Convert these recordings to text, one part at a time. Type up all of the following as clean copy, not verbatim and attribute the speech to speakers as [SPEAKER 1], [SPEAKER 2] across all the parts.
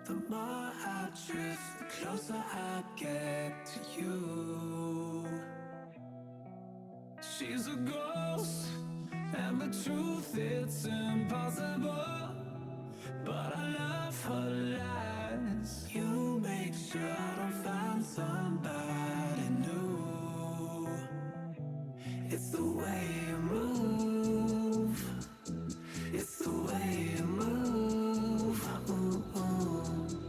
[SPEAKER 1] The more I drift, the closer I get to you. She's a ghost, and the truth, it's impossible. But I love her lies. You make sure I don't find somebody new. It's the way you move. It's the way you move.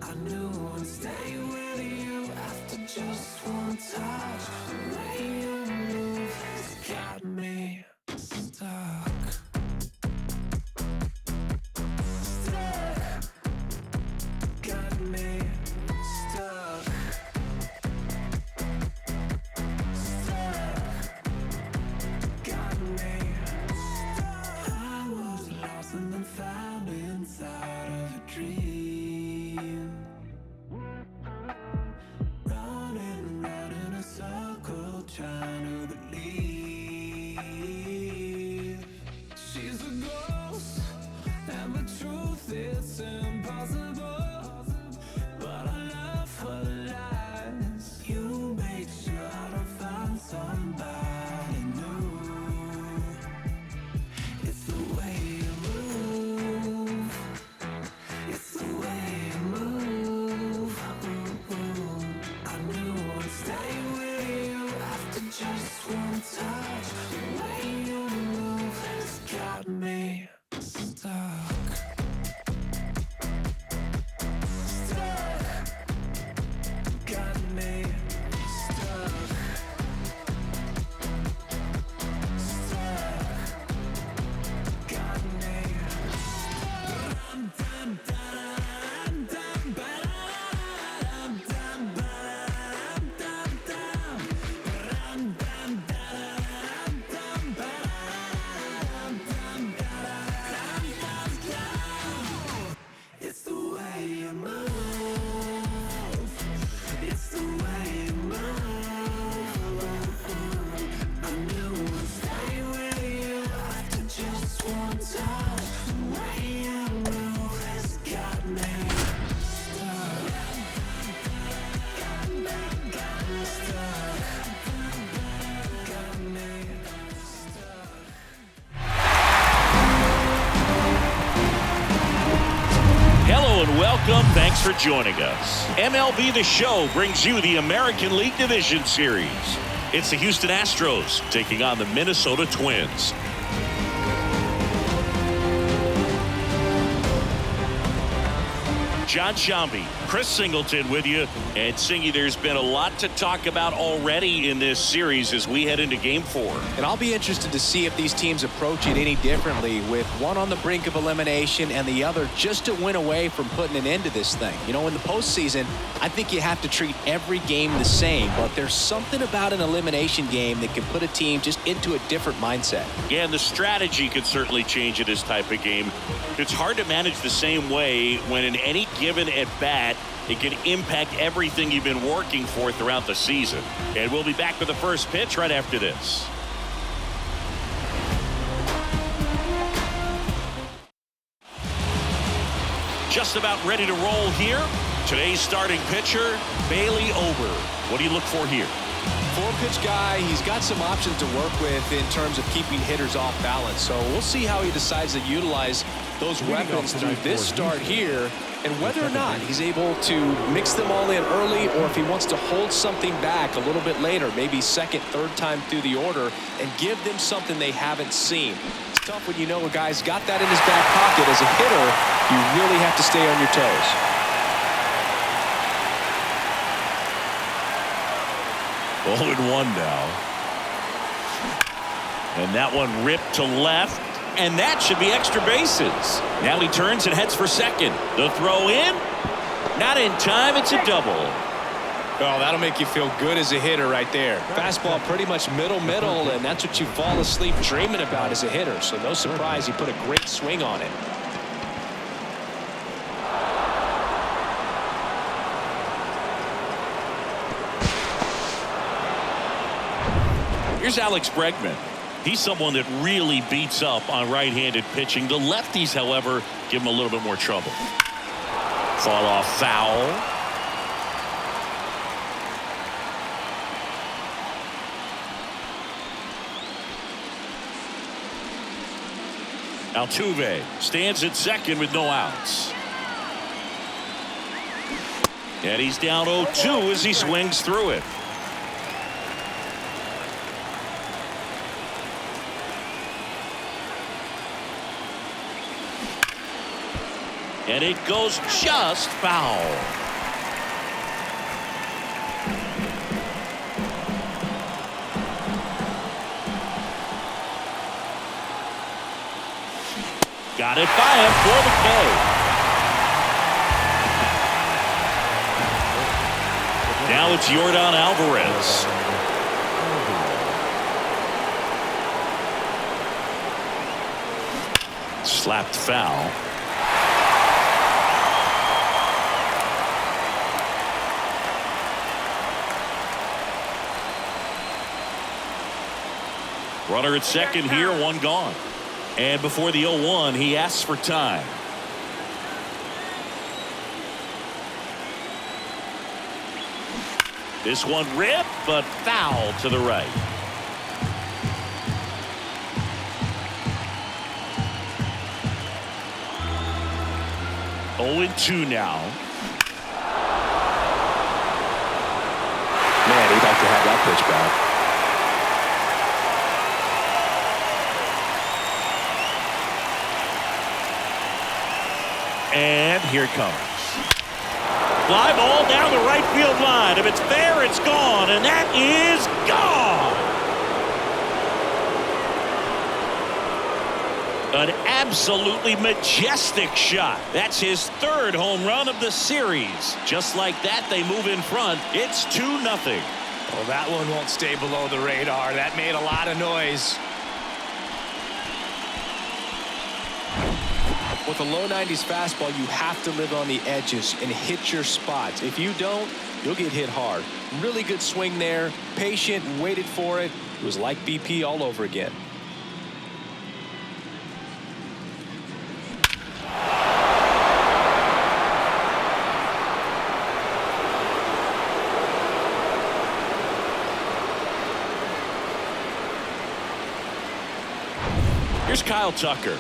[SPEAKER 1] I knew I'd stay with you after just one touch. The way you move has got me stuck. Stuck. Got me stuck. Stuck. Got me stuck. I was lost and then found inside of a dream. Running round in a circle, trying to believe. She's a ghost, and the truth, it's impossible. But I love her lies. You make sure I don't find somebody new. It's the way you move. It's the way you move. I knew I'd stay with you after just one touch. The way you move has got me stuck. Stuck. Got me stuck. Stuck. Got me It's the way you move. It's the way you move. I knew I'd stay with you after just one touch. The way you move has got me stuck. Got me stuck. Got me stuck.
[SPEAKER 2] Hello and welcome. Thanks for joining us. MLB The Show brings you the American League Division Series. It's the Houston Astros taking on the Minnesota Twins. John Shambi, Chris Singleton with you. And Singy, there's been a lot to talk about already in this series as we head into Game 4.
[SPEAKER 3] And I'll be interested to see if these teams approach it any differently, with one on the brink of elimination and the other just a win away from putting an end to this thing. You know, in the postseason, I think you have to treat every game the same, but there's something about an elimination game that can put a team just into a different mindset.
[SPEAKER 2] Yeah, and the strategy could certainly change in this type of game. It's hard to manage the same way when in any given at-bat, it can impact everything you've been working for throughout the season. And we'll be back with the first pitch right after this. Just about ready to roll here. Today's starting pitcher, Bailey Ober. What do you look for here?
[SPEAKER 3] Four-pitch guy, he's got some options to work with in terms of keeping hitters off balance. So we'll see how he decides to utilize those weapons through this start here, and whether or not he's able to mix them all in early, or if he wants to hold something back a little bit later, maybe second, third time through the order, and give them something they haven't seen. It's tough when you know a guy's got that in his back pocket. As a hitter, you really have to stay on your toes.
[SPEAKER 2] 0-1 now. And that one ripped to left. And that should be extra bases. Now he turns and heads for second. The throw in. Not in time. It's a double.
[SPEAKER 3] Oh, that'll make you feel good as a hitter right there. Fastball pretty much middle, and that's what you fall asleep dreaming about as a hitter. So no surprise he put a great swing on it.
[SPEAKER 2] Here's Alex Bregman. He's someone that really beats up on right-handed pitching. The lefties, however, give him a little bit more trouble. Fall off foul. Altuve stands at second with no outs. And he's down 0-2 as he swings through it. And it goes just foul. Got it by him for the K. Now it's Yordan Alvarez. Slapped foul. Runner at second here, one gone. And before the 0-1, he asks for time. This one ripped, but foul to the right. Oh, 2 now.
[SPEAKER 3] Man, he'd like to have that pitch back.
[SPEAKER 2] And here it comes. Fly ball down the right field line. If it's fair, it's gone. And that is gone. An absolutely majestic shot. That's his third home run of the series. Just like that, they move in front. It's 2-0.
[SPEAKER 3] Well, that one won't stay below the radar. That made a lot of noise. With a low 90s fastball, you have to live on the edges and hit your spots. If you don't, you'll get hit hard. Really good swing there. Patient, waited for it. It was like BP all over again.
[SPEAKER 2] Here's Kyle Tucker.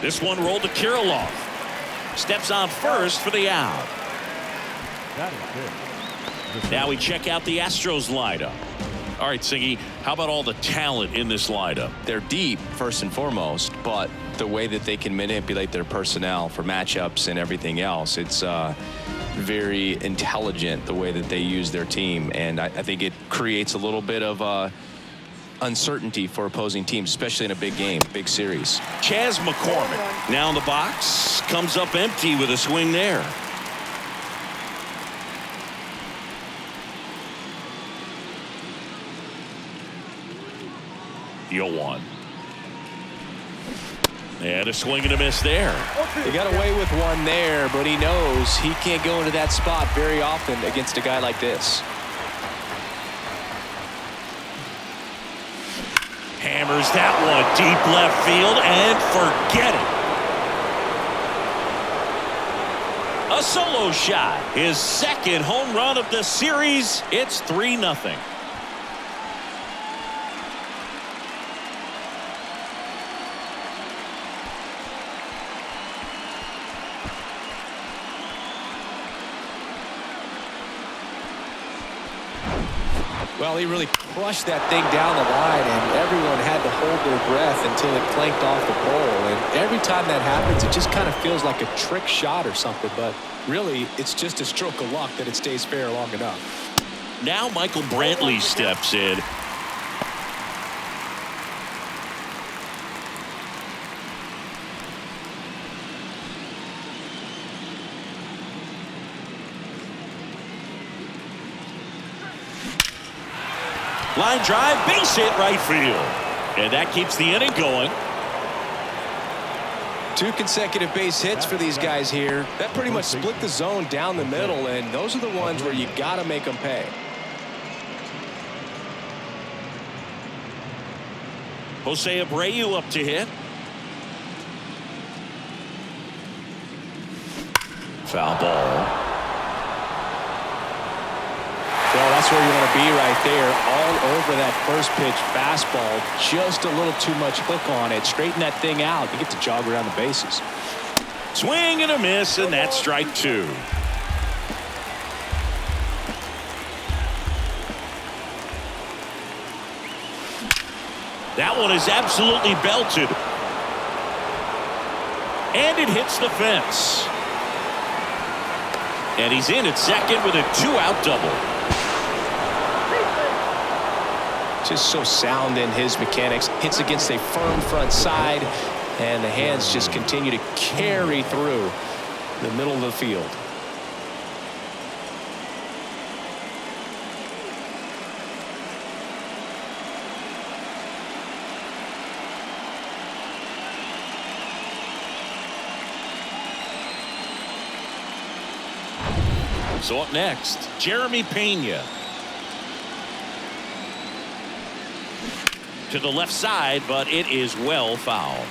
[SPEAKER 2] This one rolled to Kirilloff. Steps on first for the out. Now we check out the Astros lineup. All right, Siggy, how about all the talent in this lineup?
[SPEAKER 3] They're deep, first and foremost, but the way that they can manipulate their personnel for matchups and everything else, it's very intelligent the way that they use their team. And I think it creates a little bit of uncertainty for opposing teams, especially in a big game, big series.
[SPEAKER 2] Chas McCormick now in the box, comes up empty with a swing there. Deal 1. And a swing and a miss there.
[SPEAKER 3] He got away with one there, but he knows he can't go into that spot very often against a guy like this.
[SPEAKER 2] Hammers that one deep left field and forget it. A solo shot. His second home run of the series. It's 3-0.
[SPEAKER 3] Well, he really crushed that thing down the line, and everyone had to hold their breath until it clanked off the pole. And every time that happens, it just kind of feels like a trick shot or something. But really, it's just a stroke of luck that it stays fair long enough.
[SPEAKER 2] Now Michael Brantley steps in. Line drive, base hit right field. And that keeps the inning going.
[SPEAKER 3] 2 consecutive base hits for these guys here. That pretty much split the zone down the middle, and those are the ones where you got to make them pay.
[SPEAKER 2] Jose Abreu up to hit. Foul ball.
[SPEAKER 3] Well, that's where you want to be right there. All over that first pitch fastball. Just a little too much hook on it. Straighten that thing out. You get to jog around the bases.
[SPEAKER 2] Swing and a miss, and that's strike two. That one is absolutely belted. And it hits the fence. And he's in at second with a 2-out double.
[SPEAKER 3] Just so sound in his mechanics. Hits against a firm front side, and the hands just continue to carry through the middle of the field.
[SPEAKER 2] So up next, Jeremy Pena. To the left side, but it is well fouled.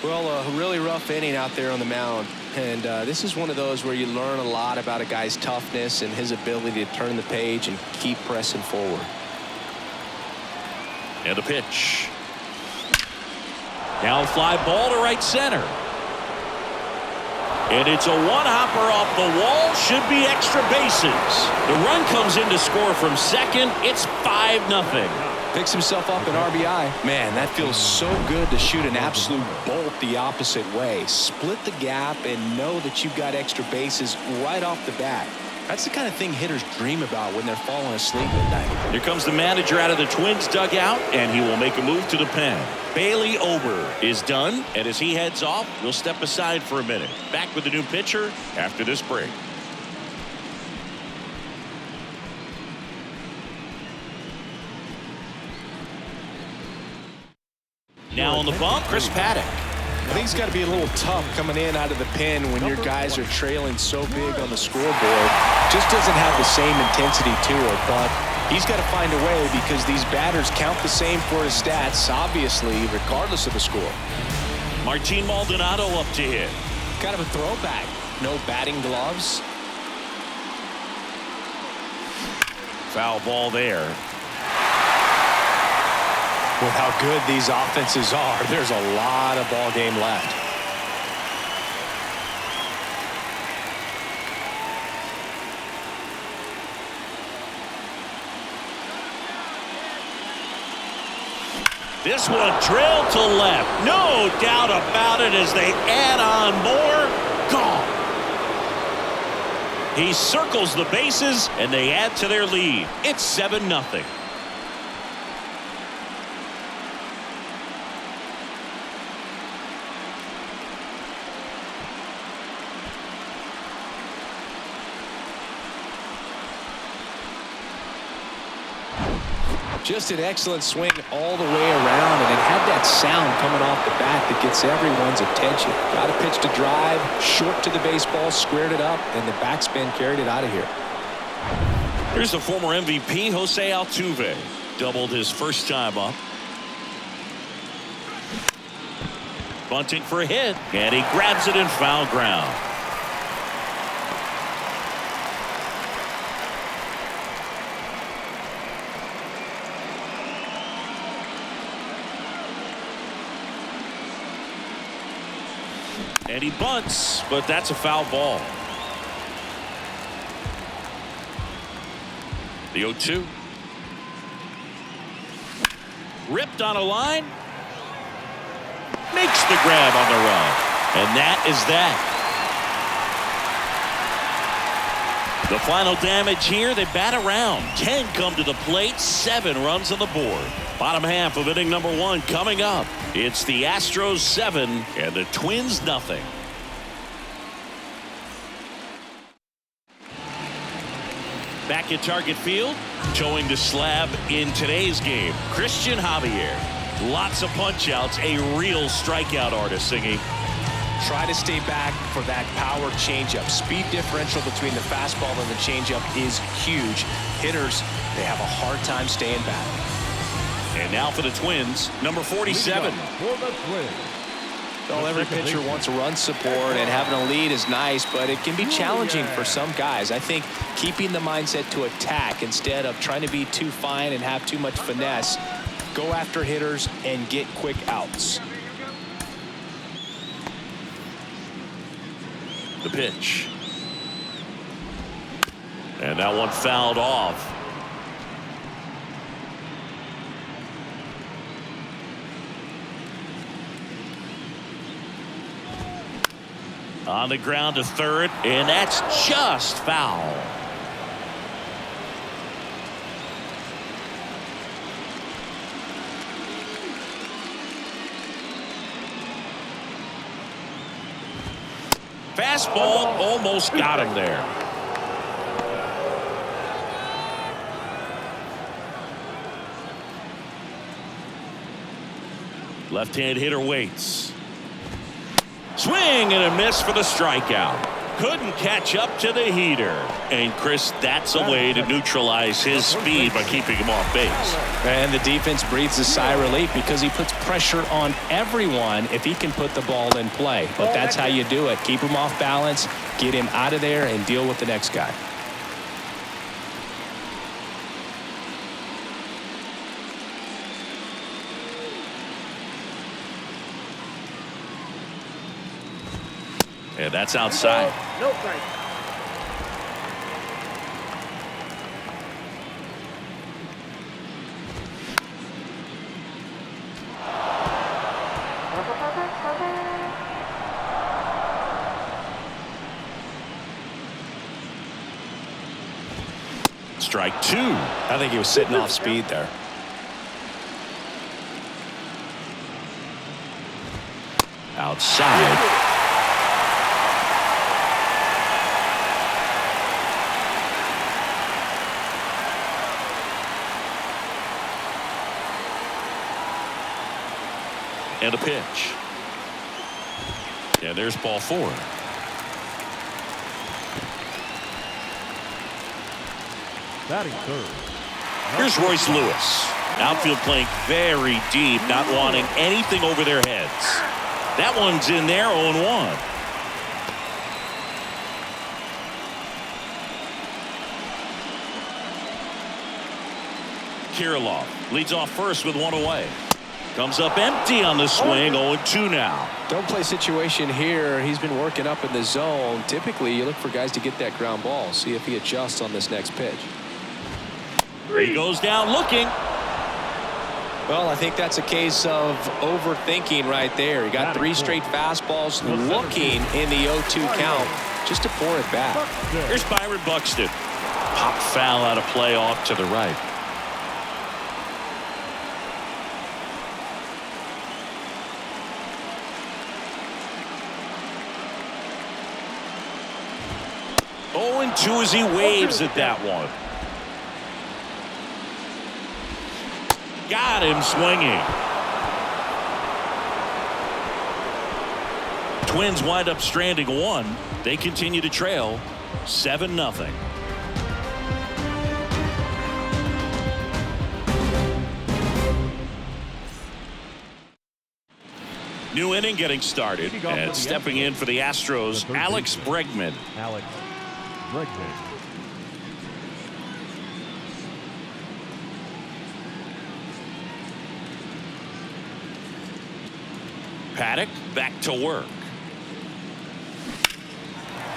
[SPEAKER 3] Well, a really rough inning out there on the mound. And this is one of those where you learn a lot about a guy's toughness and his ability to turn the page and keep pressing forward.
[SPEAKER 2] And a pitch. Now fly ball to right center. And it's a one-hopper off the wall. Should be extra bases. The run comes in to score from second. It's 5-0.
[SPEAKER 3] Picks himself up an RBI. Man, that feels so good to shoot an absolute bolt the opposite way. Split the gap and know that you've got extra bases right off the bat. That's the kind of thing hitters dream about when they're falling asleep at night.
[SPEAKER 2] Here comes the manager out of the Twins dugout, and he will make a move to the pen. Bailey Ober is done, and as he heads off, we'll step aside for a minute. Back with the new pitcher after this break. Now on the bump, Chris Paddock.
[SPEAKER 3] I think it's got to be a little tough coming in out of the pen when your guys are trailing so big on the scoreboard. Just doesn't have the same intensity to it, but he's got to find a way because these batters count the same for his stats, obviously, regardless of the score.
[SPEAKER 2] Martin Maldonado up to hit.
[SPEAKER 3] Kind of a throwback. No batting gloves.
[SPEAKER 2] Foul ball there.
[SPEAKER 3] With how good these offenses are, there's a lot of ball game left.
[SPEAKER 2] This one drilled to left. No doubt about it as they add on more. Gone. He circles the bases, and they add to their lead. It's 7-0.
[SPEAKER 3] Just an excellent swing all the way around, and it had that sound coming off the bat that gets everyone's attention. Got a pitch to drive, short to the baseball, squared it up, and the backspin carried it out of here.
[SPEAKER 2] Here's the former MVP, Jose Altuve. Doubled his first time up. Bunting for a hit, and he grabs it in foul ground. And he bunts, but that's a foul ball. The 0-2. Ripped on a line. Makes the grab on the run. And that is that. The final damage here, they bat around. 10 come to the plate, 7 runs on the board. Bottom half of inning number 1 coming up. It's the Astros 7 and the Twins 0. Back at Target Field, towing the slab in today's game, Cristian Javier. Lots of punch-outs, a real strikeout artist singing.
[SPEAKER 3] Try to stay back for that power changeup. Speed differential between the fastball and the changeup is huge. Hitters, they have a hard time staying back.
[SPEAKER 2] 1-0 And now for the Twins, number 47.
[SPEAKER 3] Well, every pitcher wants run support, and having a lead is nice, but it can be challenging for some guys. I think keeping the mindset to attack instead of trying to be too fine and have too much finesse, go after hitters and get quick outs.
[SPEAKER 2] The pitch. And that one fouled off. On the ground to third, and that's just foul. Fastball almost got him there. Left-hand hitter waits. Swing and a miss for the strikeout. Couldn't catch up to the heater. And Chris, that's a way to neutralize his speed by keeping him off base.
[SPEAKER 3] And the defense breathes a sigh of relief because he puts pressure on everyone if he can put the ball in play. But that's how you do it. Keep him off balance, get him out of there, and deal with the next guy.
[SPEAKER 2] And that's outside.
[SPEAKER 4] No strike.
[SPEAKER 2] Strike two.
[SPEAKER 3] I think he was sitting off speed there.
[SPEAKER 2] Outside. And a pitch. And there's ball four.
[SPEAKER 5] Batting third.
[SPEAKER 2] Here's Royce Lewis. Outfield playing very deep, not wanting anything over their heads. That one's in there, 0-1. Kirilloff leads off first with one away. Comes up empty on the swing, 0-2 now.
[SPEAKER 3] Don't play situation here. He's been working up in the zone. Typically, you look for guys to get that ground ball. See if he adjusts on this next pitch.
[SPEAKER 2] He goes down looking.
[SPEAKER 3] Well, I think that's a case of overthinking right there. He got 3 straight fastballs looking in the 0-2 count just to pour it back.
[SPEAKER 2] Here's Byron Buxton. Pop foul out of play off to the right. And 2 as he waves at that one. Got him swinging. Twins wind up stranding 1. They continue to trail 7-0. New inning getting started, and stepping in for the Astros, Alex Bregman.
[SPEAKER 5] Alex Bregman.
[SPEAKER 2] Paddock back to work.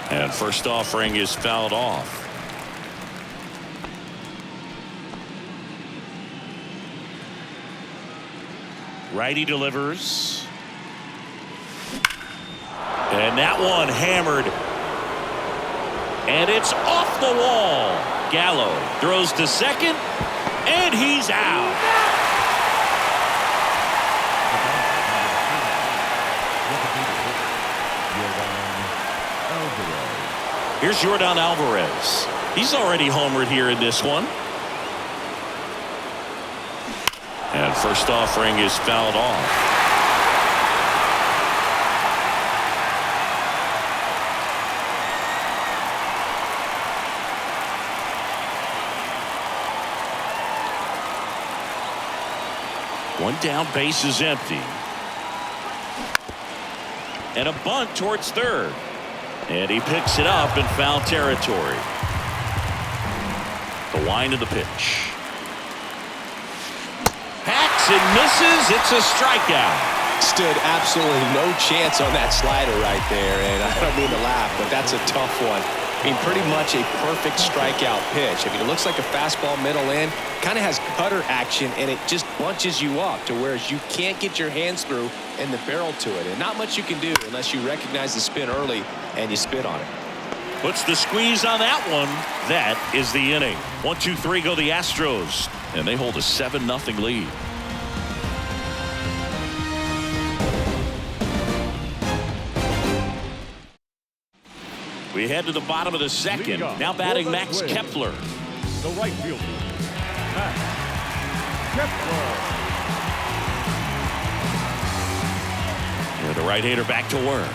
[SPEAKER 2] And first offering is fouled off. Righty delivers. And that one hammered. And it's off the wall. Gallo throws to second, and he's out. Here's Yordan Alvarez. He's already homered here in this one. And first offering is fouled off. One down, base is empty. And a bunt towards third. And he picks it up in foul territory. The wind of the pitch. Hacks and misses. It's a strikeout.
[SPEAKER 3] Stood absolutely no chance on that slider right there, and I don't mean to laugh, but that's a tough one. I mean, pretty much a perfect strikeout pitch. I mean, it looks like a fastball middle in, kind of has cutter action, and it just bunches you up to where you can't get your hands through and the barrel to it, and not much you can do unless you recognize the spin early and you spit on it.
[SPEAKER 2] Puts the squeeze on that one. That is the inning. 1-2-3 go the Astros, and they hold a 7-0 lead. We head to the bottom of the second. Now batting Max Kepler.
[SPEAKER 5] The right fielder, Max Kepler.
[SPEAKER 2] And the right-hander back to work.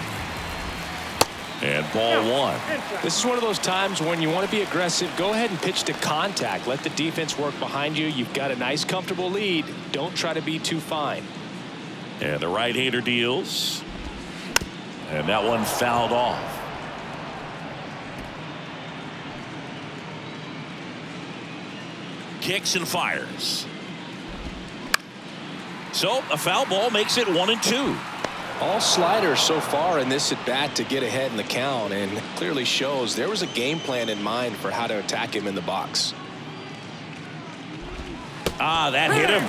[SPEAKER 2] And ball one.
[SPEAKER 3] This is one of those times when you want to be aggressive. Go ahead and pitch to contact. Let the defense work behind you. You've got a nice, comfortable lead. Don't try to be too fine.
[SPEAKER 2] And the right-hander deals. And that one fouled off. Kicks and fires. So a foul ball makes it 1-2.
[SPEAKER 3] All sliders so far in this at bat to get ahead in the count, and clearly shows there was a game plan in mind for how to attack him in the box.
[SPEAKER 2] That hit him.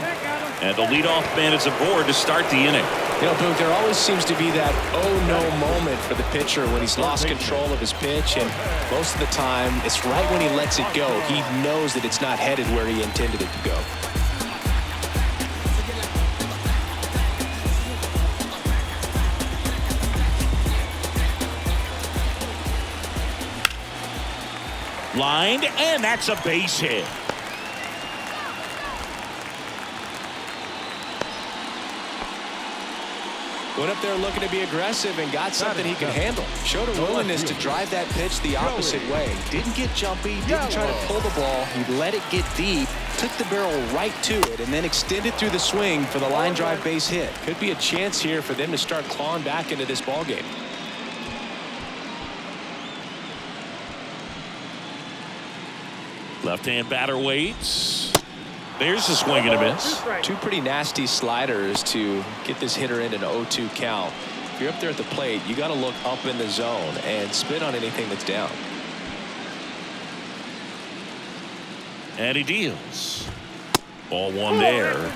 [SPEAKER 2] And the leadoff man is aboard to start the inning.
[SPEAKER 3] You know, Boog, there always seems to be that oh no moment for the pitcher when he's lost control of his pitch, and most of the time it's right when he lets it go. He knows that it's not headed where he intended it to go.
[SPEAKER 2] Lined, and that's a base hit.
[SPEAKER 3] Went up there looking to be aggressive and got something he could handle. Showed a willingness to drive that pitch the opposite way. Didn't get jumpy, didn't try to pull the ball. He let it get deep, took the barrel right to it, and then extended through the swing for the line drive base hit. Could be a chance here for them to start clawing back into this ball game.
[SPEAKER 2] Left-hand batter waits. There's a swing and a miss.
[SPEAKER 3] Two pretty nasty sliders to get this hitter in an 0-2 count. If you're up there at the plate, you got to look up in the zone and spit on anything that's down.
[SPEAKER 2] And he deals. Ball one there.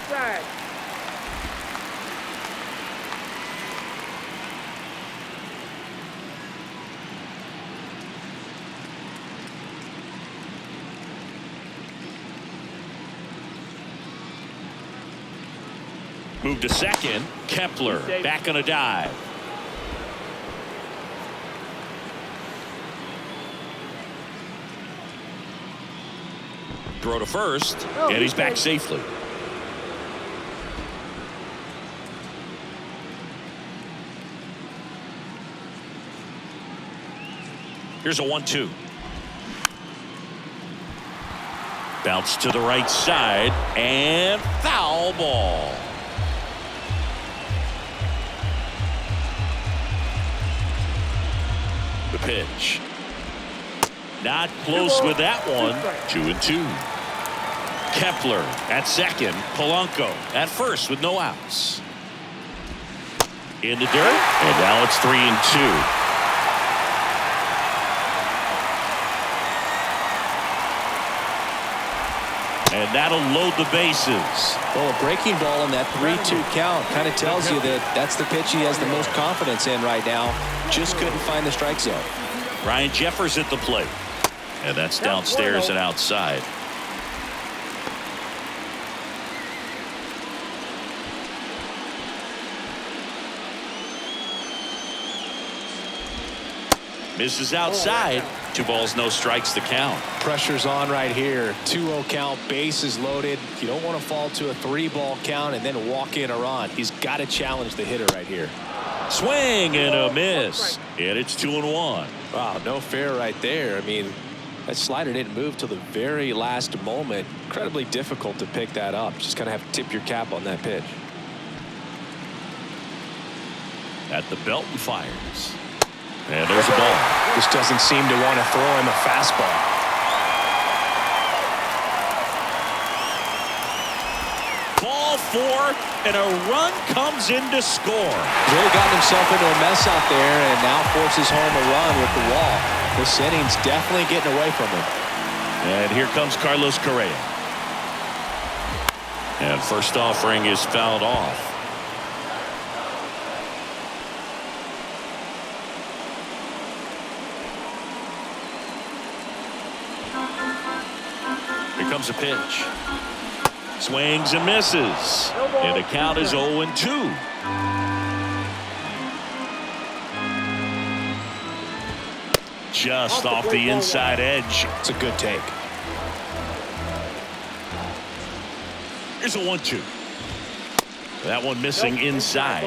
[SPEAKER 2] Move to second. Kepler back on a dive. Throw to first, and he's back safely. Here's a 1-2. Bounce to the right side, and foul ball. The pitch. Not close with that one. 2-2. Kepler at second. Polanco at first with no outs. In the dirt. And now it's 3-2. And that'll load the bases.
[SPEAKER 3] Well, a breaking ball in that 3-2 count kind of tells you that that's the pitch he has the most confidence in right now. Just couldn't find the strike zone.
[SPEAKER 2] Ryan Jeffers at the plate. And that's downstairs and outside. Misses outside. 2 balls, no strikes to count.
[SPEAKER 3] Pressure's on right here. 2-0 count, bases loaded. You don't want to fall to a 3-ball count and then walk in or on. He's got to challenge the hitter right here.
[SPEAKER 2] Swing and a miss. And it's 2-1.
[SPEAKER 3] Wow, no fair right there. I mean, That slider didn't move till the very last moment. Incredibly difficult to pick that up. Just kind of have to tip your cap on that pitch.
[SPEAKER 2] At the belt and fires. And there's a ball.
[SPEAKER 3] Just doesn't seem to want to throw him a fastball.
[SPEAKER 2] Ball 4, and a run comes in to score.
[SPEAKER 3] Really gotten himself into a mess out there and now forces home a run with the wall. This inning's definitely getting away from him.
[SPEAKER 2] And here comes Carlos Correa. And first offering is fouled off. Here comes a pitch. Swings and misses. And the count is 0-2. Just off the inside edge.
[SPEAKER 3] It's a good take.
[SPEAKER 2] Here's a 1-2. That one missing inside.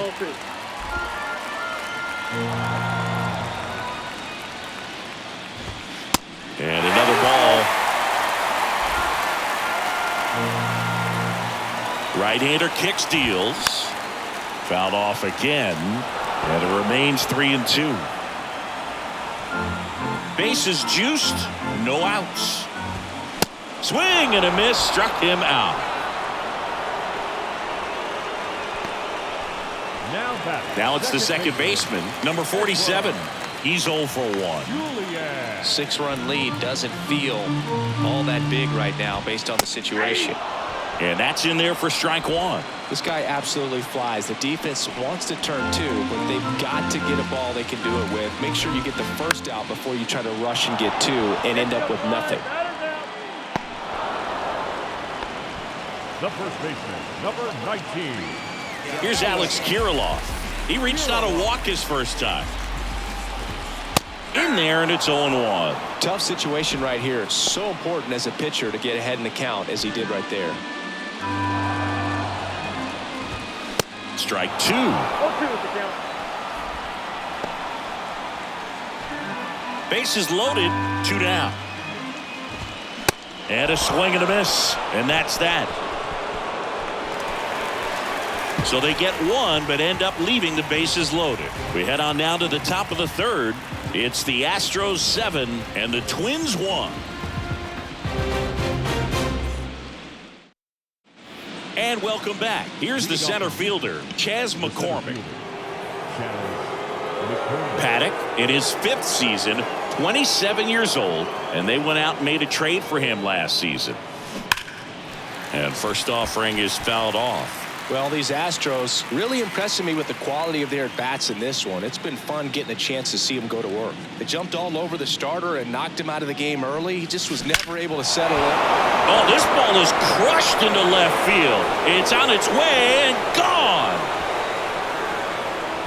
[SPEAKER 2] And another ball. Right-hander kicks, deals. Fouled off again. And it remains 3-2. Bases juiced, no outs. Swing and a miss, struck him out. Now it's the second baseman, number 47. He's 0 for 1.
[SPEAKER 3] 6-run lead doesn't feel all that big right now based on the situation.
[SPEAKER 2] And that's in there for strike 1.
[SPEAKER 3] This guy absolutely flies. The defense wants to turn 2, but they've got to get a ball they can do it with. Make sure you get the first out before you try to rush and get 2 and end up with nothing.
[SPEAKER 5] The first baseman, number 19.
[SPEAKER 2] Here's Alex Kirilloff. He reached out a walk his first time. In there, and it's 0-1.
[SPEAKER 3] Tough situation right here. It's so important as a pitcher to get ahead in the count as he did right there.
[SPEAKER 2] Strike 2. Bases loaded, 2 down. And a swing and a miss, and that's that. So they get 1, but end up leaving the bases loaded. We head on now to the top of the 3rd. It's the Astros 7 and the Twins 1. And welcome back. Here's the center fielder, Chas McCormick. Paddock in his 5th season, 27 years old, and they went out and made a trade for him last season. And first offering is fouled off.
[SPEAKER 3] Well, these Astros really impressing me with the quality of their at-bats in this one. It's been fun getting a chance to see them go to work. They jumped all over the starter and knocked him out of the game early. He just was never able to settle it.
[SPEAKER 2] Oh, this ball is crushed into left field. It's on its way and gone.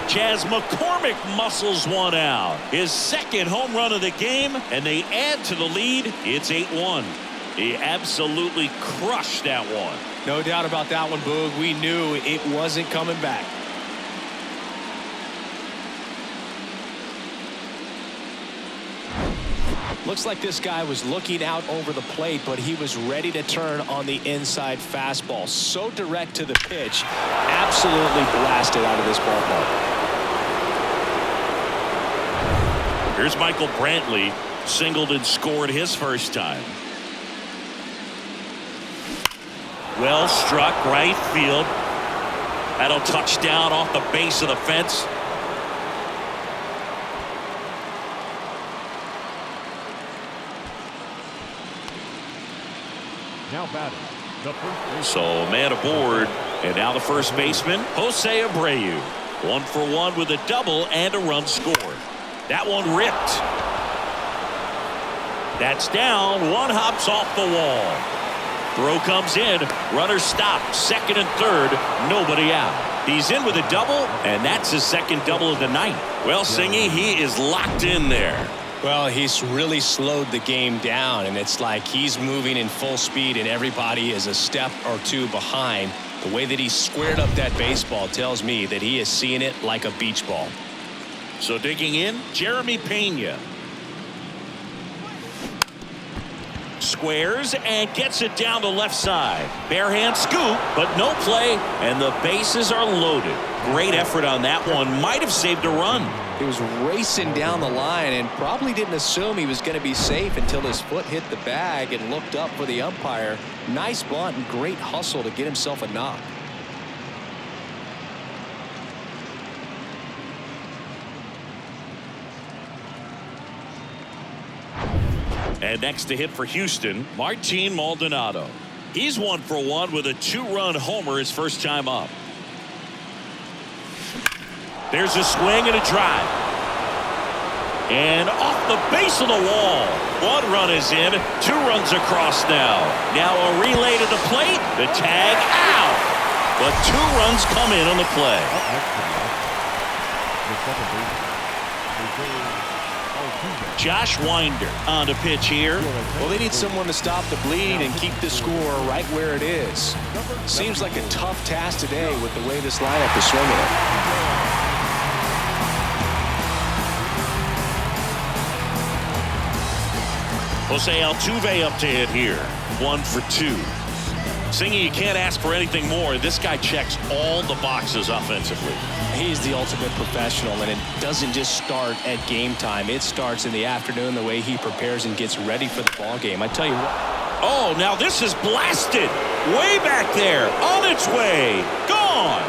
[SPEAKER 2] Chas McCormick muscles one out. His 2nd home run of the game, and they add to the lead. It's 8-1. He absolutely crushed that one.
[SPEAKER 3] No doubt about that one, Boog. We knew it wasn't coming back. Looks like this guy was looking out over the plate, but he was ready to turn on the inside fastball. So direct to the pitch. Absolutely blasted out of this ballpark.
[SPEAKER 2] Here's Michael Brantley. Singled and scored his first time. Well struck, right field. That'll touch down off the base of the fence.
[SPEAKER 5] Now batting, the first baseman.
[SPEAKER 2] So man aboard, and now the first baseman, Jose Abreu. 1 for 1 with a double and a run scored. That one ripped. That's down. One hops off the wall. Throw comes in. Runner stopped. 2nd and 3rd. Nobody out. He's in with a double, and that's his 2nd double of the night. Well, Singy, he is locked in there.
[SPEAKER 3] Well, he's really slowed the game down, and it's like he's moving in full speed, and everybody is a step or 2 behind. The way that he squared up that baseball tells me that he is seeing it like a beach ball.
[SPEAKER 2] So digging in, Jeremy Pena. squares and gets it down the left side. Barehand scoop, but no play, and the bases are loaded. Great effort on that one. Might have saved a run.
[SPEAKER 3] He was racing down the line and probably didn't assume he was going to be safe until his foot hit the bag and looked up for the umpire. Nice bunt and great hustle to get himself a knock.
[SPEAKER 2] And next to hit for Houston, Martin Maldonado. He's 1 for 1 with a 2-run homer his first time up. There's a swing and a drive. And off the base of the wall. 1 run is in, 2 runs across now. Now a relay to the plate, the tag out. But 2 runs come in on the play. Josh Winder on the pitch here.
[SPEAKER 3] Well, they need someone to stop the bleed and keep the score right where it is. Seems like a tough task today with the way this lineup is swinging it.
[SPEAKER 2] Jose Altuve up to hit here. 1 for 2. Singy, you can't ask for anything more. This guy checks all the boxes offensively.
[SPEAKER 3] He's the ultimate professional, and it doesn't just start at game time. It starts in the afternoon, the way he prepares and gets ready for the ball game. I tell you what.
[SPEAKER 2] Oh, now this is blasted. Way back there. On its way. Gone.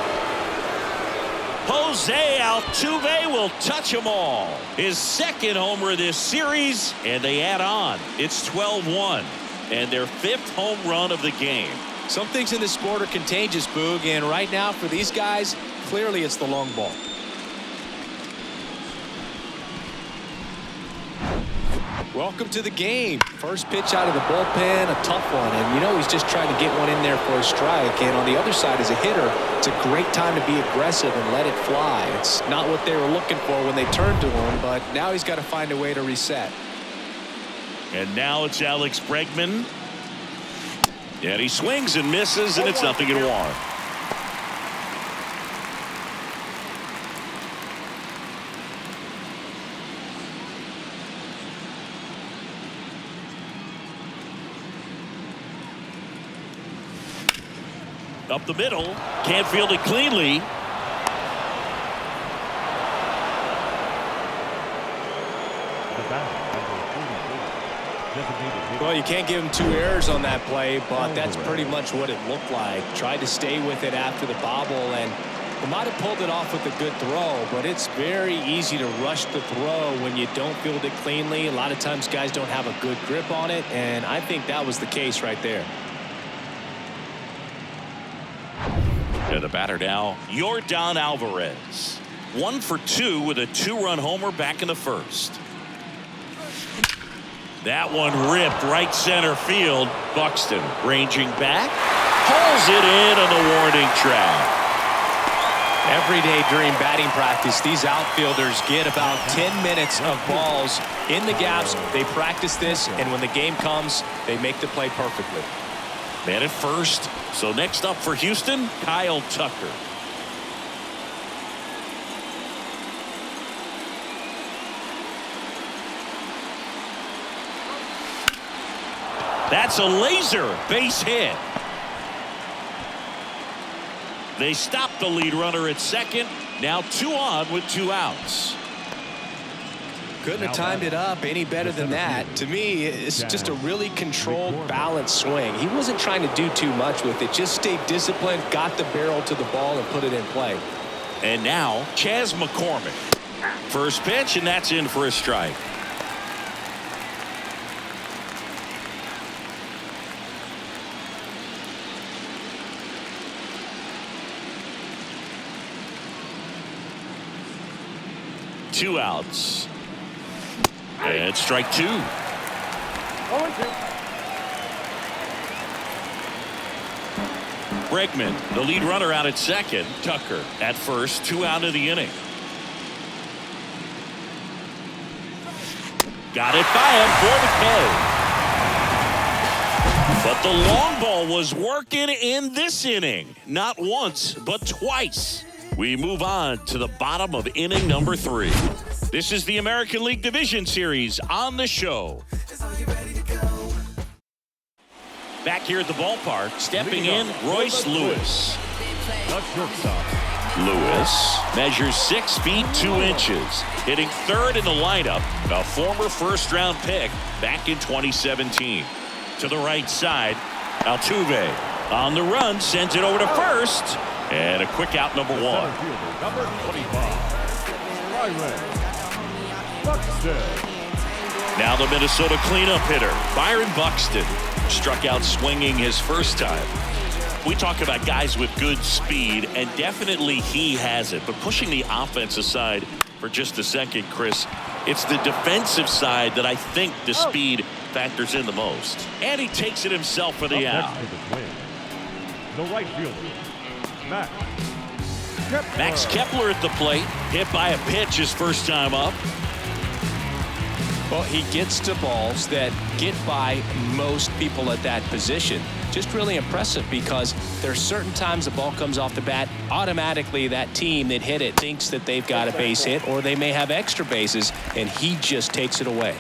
[SPEAKER 2] Jose Altuve will touch them all. His 2nd homer this series, and they add on. It's 12-1, and their 5th home run of the game.
[SPEAKER 3] Some things in this sport are contagious, Boog, and right now for these guys, clearly it's the long ball. Welcome to the game. First pitch out of the bullpen, a tough one, and you know he's just trying to get one in there for a strike. And on the other side, as a hitter, it's a great time to be aggressive and let it fly. It's not what they were looking for when they turned to him, but now he's got to find a way to reset.
[SPEAKER 2] And now it's Alex Bregman. And he swings and misses, and it's 0-1. Up the middle, can't field it cleanly.
[SPEAKER 3] Well, you can't give him 2 errors on that play, but that's pretty much what it looked like. Tried to stay with it after the bobble, and he might have pulled it off with a good throw, but it's very easy to rush the throw when you don't field it cleanly. A lot of times guys don't have a good grip on it, and I think that was the case right there.
[SPEAKER 2] And the batter now, Yordan Alvarez. 1 for 2 with a 2-run homer back in the first. That one ripped right center field. Buxton ranging back. Pulls it in on the warning track.
[SPEAKER 3] Every day during batting practice, these outfielders get about 10 minutes of balls in the gaps. They practice this, and when the game comes, they make the play perfectly.
[SPEAKER 2] Man at first. So next up for Houston, Kyle Tucker. That's a laser base hit. They stop the lead runner at second. Now 2 on with 2 outs.
[SPEAKER 3] Couldn't have timed it up any better than that. To me, it's just a really controlled, balanced swing. He wasn't trying to do too much with it. Just stayed disciplined, got the barrel to the ball, and put it in play.
[SPEAKER 2] And now Chas McCormick. First pitch, and that's in for a strike. Two outs. And strike 2. Bregman, the lead runner, out at second. Tucker at first. 2 out of the inning. Got it by him for the K. But the long ball was working in this inning. Not once, but twice. We move on to the bottom of inning number 3. This is the American League Division Series on the show. Back here at the ballpark, stepping in, Royce Lewis.
[SPEAKER 5] The shortstop.
[SPEAKER 2] Lewis measures 6 feet 2 inches, hitting third in the lineup, a former first-round pick back in 2017. To the right side, Altuve on the run, sends it over to first, and a quick out, number 1.
[SPEAKER 5] Center fielder, number 25. Byron Buxton.
[SPEAKER 2] Now the Minnesota cleanup hitter, Byron Buxton, struck out swinging his first time. We talk about guys with good speed, and definitely he has it. But pushing the offense aside for just a second, Chris, it's the defensive side that I think the speed factors in the most. And he takes it himself for the out.
[SPEAKER 5] Next to the Twins, the right fielder,
[SPEAKER 2] Max Kepler at the plate, hit by a pitch his first time up.
[SPEAKER 3] Well, he gets to balls that get by most people at that position. Just really impressive because there's certain times the ball comes off the bat, automatically that team that hit it thinks that they've got a base hit or they may have extra bases, and he just takes it away.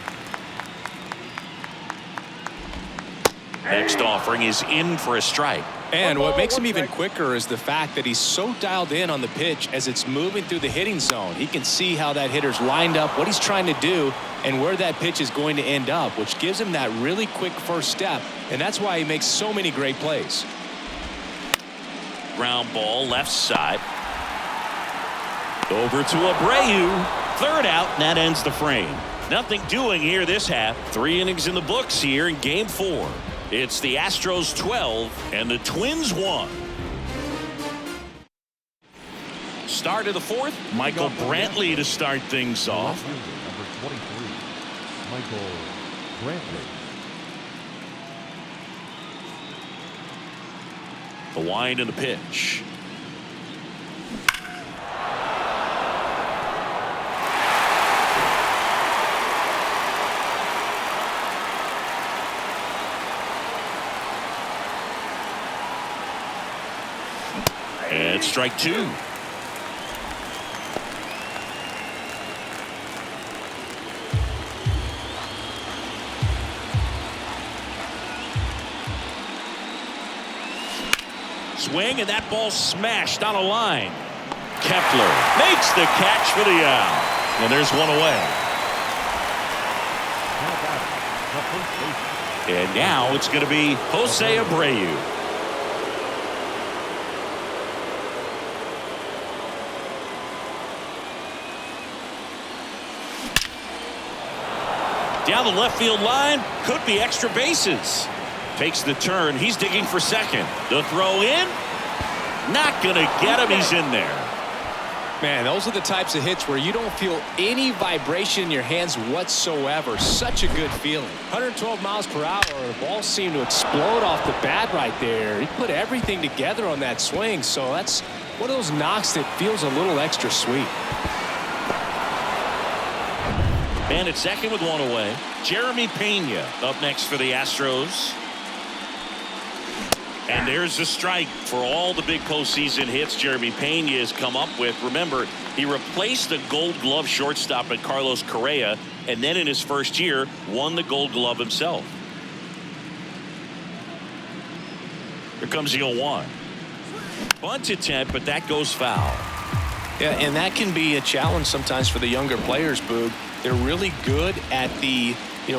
[SPEAKER 2] Next offering is in for a strike.
[SPEAKER 3] And what makes him even quicker is the fact that he's so dialed in on the pitch as it's moving through the hitting zone. He can see how that hitter's lined up, what he's trying to do, and where that pitch is going to end up, which gives him that really quick first step, and that's why he makes so many great plays.
[SPEAKER 2] Ground ball left side. Over to Abreu. Third out, and that ends the frame. Nothing doing here this half. 3 innings in the books here in game 4. It's the Astros 12 and the Twins 1. Start of the 4th, Michael Brantley to start things off.
[SPEAKER 5] Number 23, Michael Brantley.
[SPEAKER 2] The wind and the pitch. And strike 2. Swing, and that ball smashed on a line. Kepler makes the catch for the out. And there's one away. And now it's going to be Jose Abreu. Down the left field line, could be extra bases. Takes the turn, he's digging for second. The throw in, not gonna get him, he's in there.
[SPEAKER 3] Man, those are the types of hits where you don't feel any vibration in your hands whatsoever. Such a good feeling. 112 miles per hour, the ball seemed to explode off the bat right there. He put everything together on that swing, so that's one of those knocks that feels a little extra sweet.
[SPEAKER 2] And at second with one away, Jeremy Pena up next for the Astros. And there's a strike for all the big postseason hits Jeremy Pena has come up with. Remember, he replaced the Gold Glove shortstop at Carlos Correa, and then in his first year won the Gold Glove himself. Here comes the 0-1. Bunt attempt, but that goes foul.
[SPEAKER 3] Yeah, and that can be a challenge sometimes for the younger players, Boog. They're really good at the,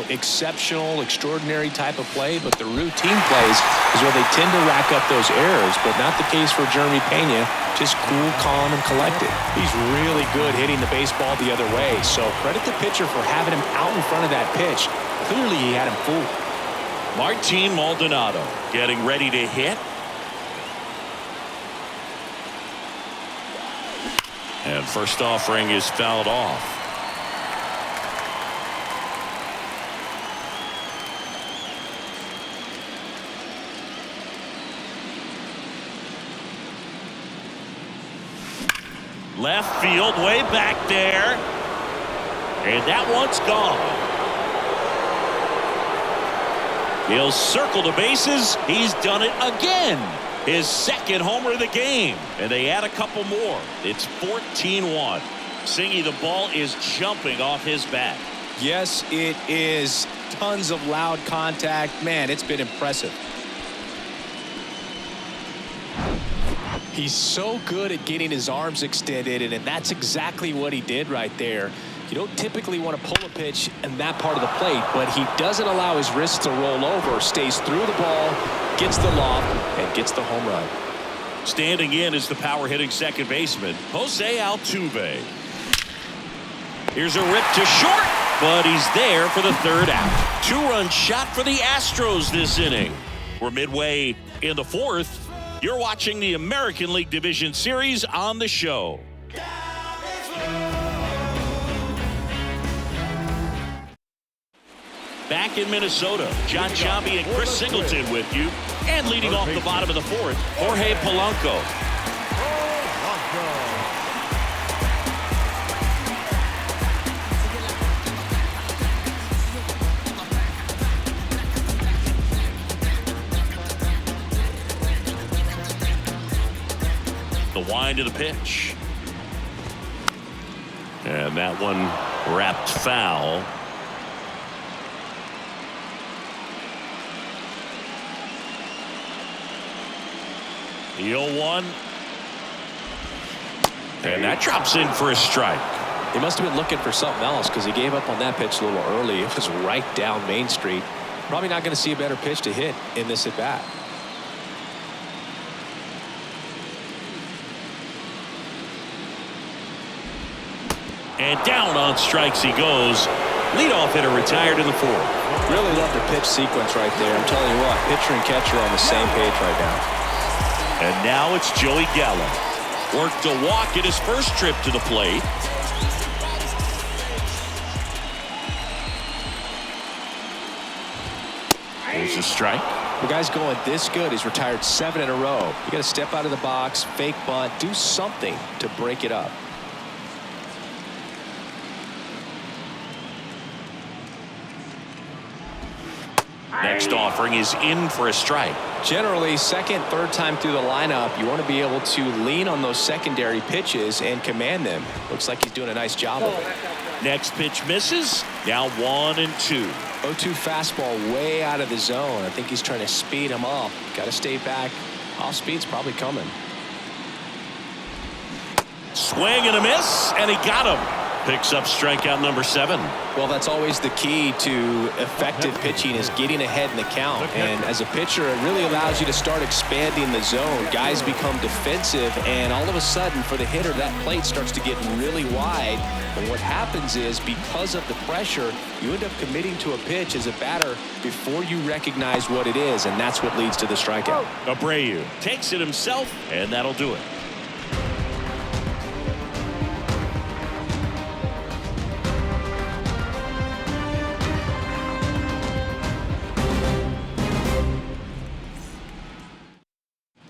[SPEAKER 3] exceptional, extraordinary type of play, but the routine plays is where they tend to rack up those errors, but not the case for Jeremy Pena. Just cool, calm, and collected. He's really good hitting the baseball the other way, so credit the pitcher for having him out in front of that pitch. Clearly, he had him fooled.
[SPEAKER 2] Martin Maldonado getting ready to hit. And first offering is fouled off. Left field, way back there. And that one's gone. He'll circle the bases. He's done it again. His second homer of the game. And they add a couple more. It's 14-1. Singy, the ball is jumping off his bat.
[SPEAKER 3] Yes, it is. Tons of loud contact. Man, it's been impressive. He's so good at getting his arms extended, and that's exactly what he did right there. You don't typically want to pull a pitch in that part of the plate, but he doesn't allow his wrists to roll over, stays through the ball, gets the lob, and gets the home run.
[SPEAKER 2] Standing in is the power hitting second baseman, Jose Altuve. Here's a rip to short, but he's there for the third out. Two-run shot for the Astros this inning. We're midway in the fourth. You're watching the American League Division Series on the show. Back in Minnesota, John Chambi and Chris Singleton with you. And leading off the bottom of the fourth, Jorge Polanco. The wind of the pitch. And that one wrapped foul. The 0-1. And that drops in for a strike.
[SPEAKER 3] He must have been looking for something else because he gave up on that pitch a little early. It was right down Main Street. Probably not going to see a better pitch to hit in this at bat.
[SPEAKER 2] And down on strikes he goes. Leadoff hitter retired in the fourth.
[SPEAKER 3] Really love the pitch sequence right there. I'm telling you what, pitcher and catcher on the same page right now.
[SPEAKER 2] And now it's Joey Gallo. Worked a walk at his first trip to the plate. There's a strike.
[SPEAKER 3] The guy's going this good. He's retired 7 in a row. You got to step out of the box, fake bunt, do something to break it up.
[SPEAKER 2] Next offering is in for a strike.
[SPEAKER 3] Generally, second, third time through the lineup, you want to be able to lean on those secondary pitches and command them. Looks like he's doing a nice job of it.
[SPEAKER 2] Next pitch misses. Now 1-2.
[SPEAKER 3] 0-2 fastball way out of the zone. I think he's trying to speed him up. Got to stay back. Off speed's probably coming.
[SPEAKER 2] Swing and a miss, and he got him. Picks up strikeout number 7.
[SPEAKER 3] Well, that's always the key to effective pitching is getting ahead in the count. And as a pitcher, it really allows you to start expanding the zone. Guys become defensive, and all of a sudden, for the hitter, that plate starts to get really wide. And what happens is, because of the pressure, you end up committing to a pitch as a batter before you recognize what it is, and that's what leads to the strikeout.
[SPEAKER 2] Abreu takes it himself, and that'll do it.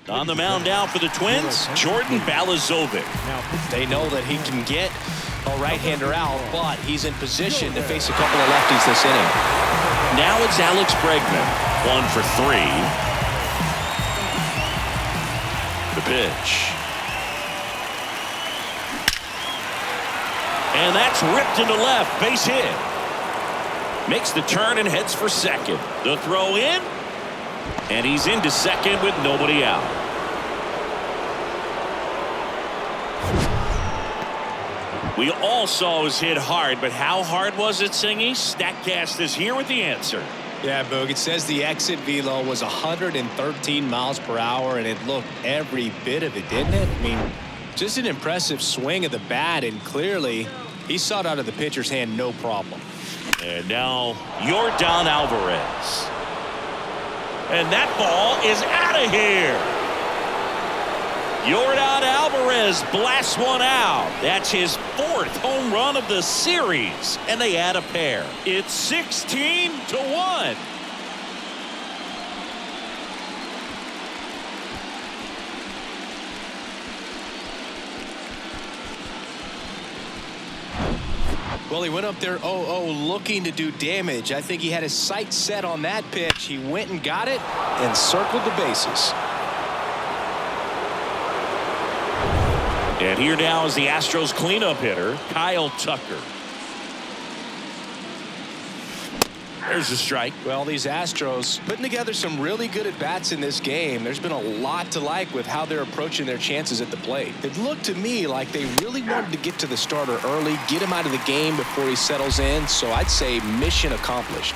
[SPEAKER 2] On the mound now for the Twins, Jordan Balazovic.
[SPEAKER 3] They know that he can get a right-hander out, but he's in position to face a couple of lefties this inning.
[SPEAKER 2] Now it's Alex Bregman, 1 for 3. The pitch. And that's ripped into left, base hit. Makes the turn and heads for second. The throw in, and he's into second with nobody out. We all saw it was hit hard, but how hard was it, Singy? Statcast is here with the answer.
[SPEAKER 3] Yeah, Boog, it says the exit velo was 113 miles per hour, and it looked every bit of it, didn't it? I mean, just an impressive swing of the bat, and clearly he saw it out of the pitcher's hand no problem.
[SPEAKER 2] And now Yordan Alvarez. And that ball is out of here. Yordan Alvarez blasts one out. That's his 4th home run of the series. And they add a pair. It's 16-1.
[SPEAKER 3] Well, he went up there 0-0 looking to do damage. I think he had his sights set on that pitch. He went and got it and circled the bases.
[SPEAKER 2] And here now is the Astros cleanup hitter, Kyle Tucker. There's a strike.
[SPEAKER 3] Well, these Astros putting together some really good at-bats in this game. There's been a lot to like with how they're approaching their chances at the plate. It looked to me like they really wanted to get to the starter early, get him out of the game before he settles in. So I'd say mission accomplished.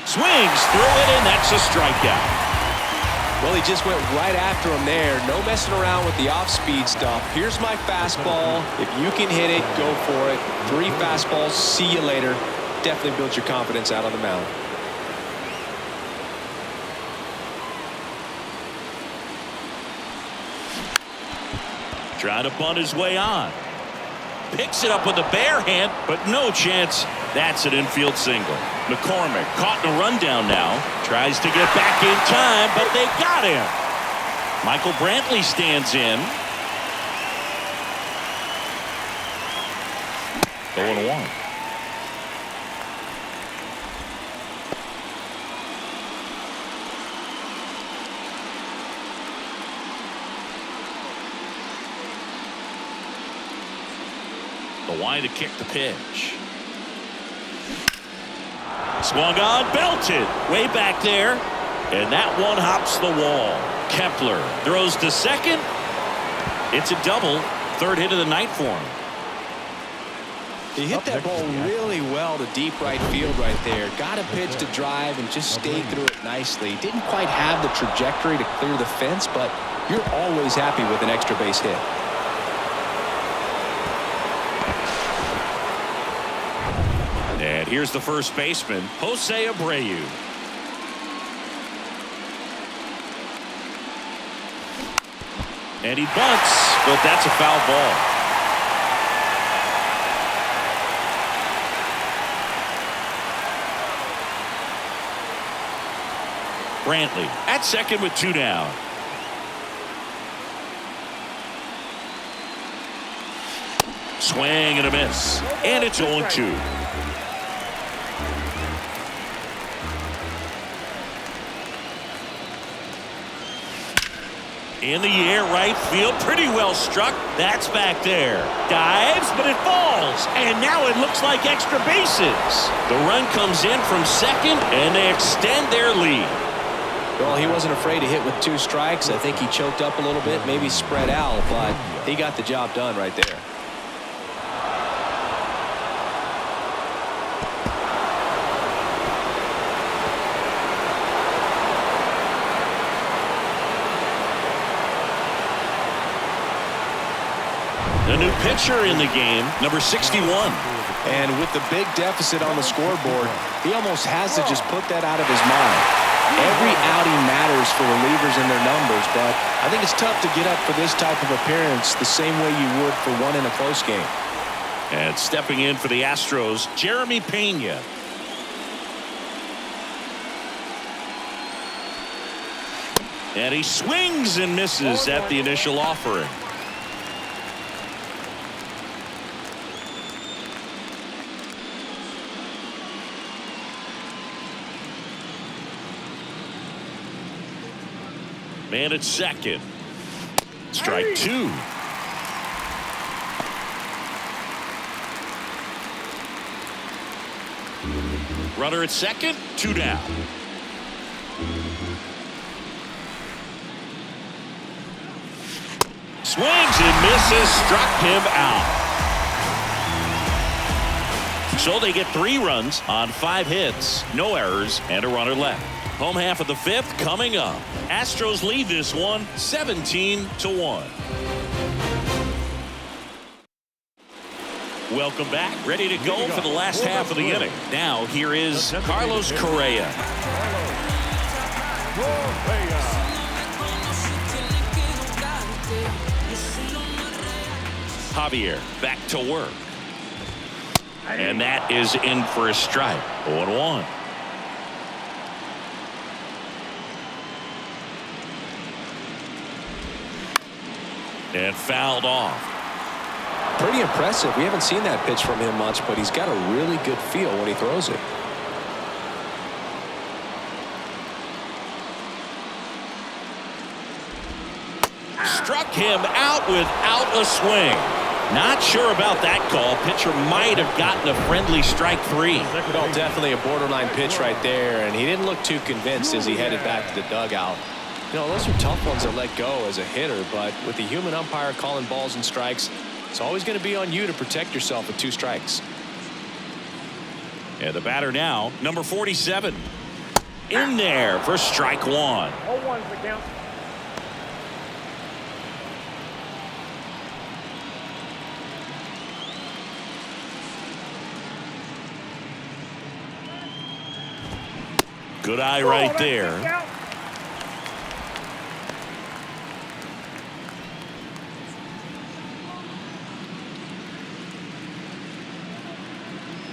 [SPEAKER 2] Swings through it, and that's a strikeout.
[SPEAKER 3] Well, he just went right after him there. No messing around with the off-speed stuff. Here's my fastball. If you can hit it, go for it. 3 fastballs. See you later. Definitely builds your confidence out on the mound.
[SPEAKER 2] Trying to bunt his way on. Picks it up with a bare hand, but no chance. That's an infield single. McCormick caught in a rundown now. Tries to get back in time, but they got him. Michael Brantley stands in. 0-1. The line to kick the pitch. Swung on, belted way back there, and that one hops the wall. Kepler throws to second. It's a double. 3rd hit of the night for him.
[SPEAKER 3] He hit that ball really well to deep right field right there. Got a pitch to drive and just stayed through it nicely. Didn't quite have the trajectory to clear the fence, but you're always happy with an extra base hit.
[SPEAKER 2] And here's the first baseman, Jose Abreu. And he bunts, but that's a foul ball. Brantley at second with 2 down. Swing and a miss. And it's 0-2. In the air, right field, pretty well struck. That's back there. Dives, but it falls. And now it looks like extra bases. The run comes in from second, and they extend their lead.
[SPEAKER 3] Well, he wasn't afraid to hit with 2 strikes. I think he choked up a little bit, maybe spread out, but he got the job done right there.
[SPEAKER 2] The new pitcher in the game, number 61.
[SPEAKER 3] And with the big deficit on the scoreboard, he almost has to just put that out of his mind. Every outing matters for relievers and their numbers, but I think it's tough to get up for this type of appearance the same way you would for one in a close game.
[SPEAKER 2] And stepping in for the Astros, Jeremy Pena. And he swings and misses at the initial offering. Man at second. Strike 2. Runner at second, 2 down. Swings and misses, struck him out. So they get 3 runs on 5 hits, no errors, and a runner left. Home half of the 5th coming up. Astros lead this one 17-1. Welcome back. Ready to go for the last half of the inning. Now here is Carlos Correa. Javier back to work. And that is in for a strike. 0-1. And fouled off.
[SPEAKER 3] Pretty impressive. We haven't seen that pitch from him much, but he's got a really good feel when he throws it.
[SPEAKER 2] Struck him out without a swing. Not sure about that call. Pitcher might have gotten a friendly strike 3.
[SPEAKER 3] Well, definitely a borderline pitch right there, and he didn't look too convinced as he headed back to the dugout. You know, those are tough ones to let go as a hitter, but with the human umpire calling balls and strikes, it's always going to be on you to protect yourself with 2 strikes.
[SPEAKER 2] And the batter now, number 47. In there for strike 1.
[SPEAKER 5] 0-1's the count.
[SPEAKER 2] Good eye right there.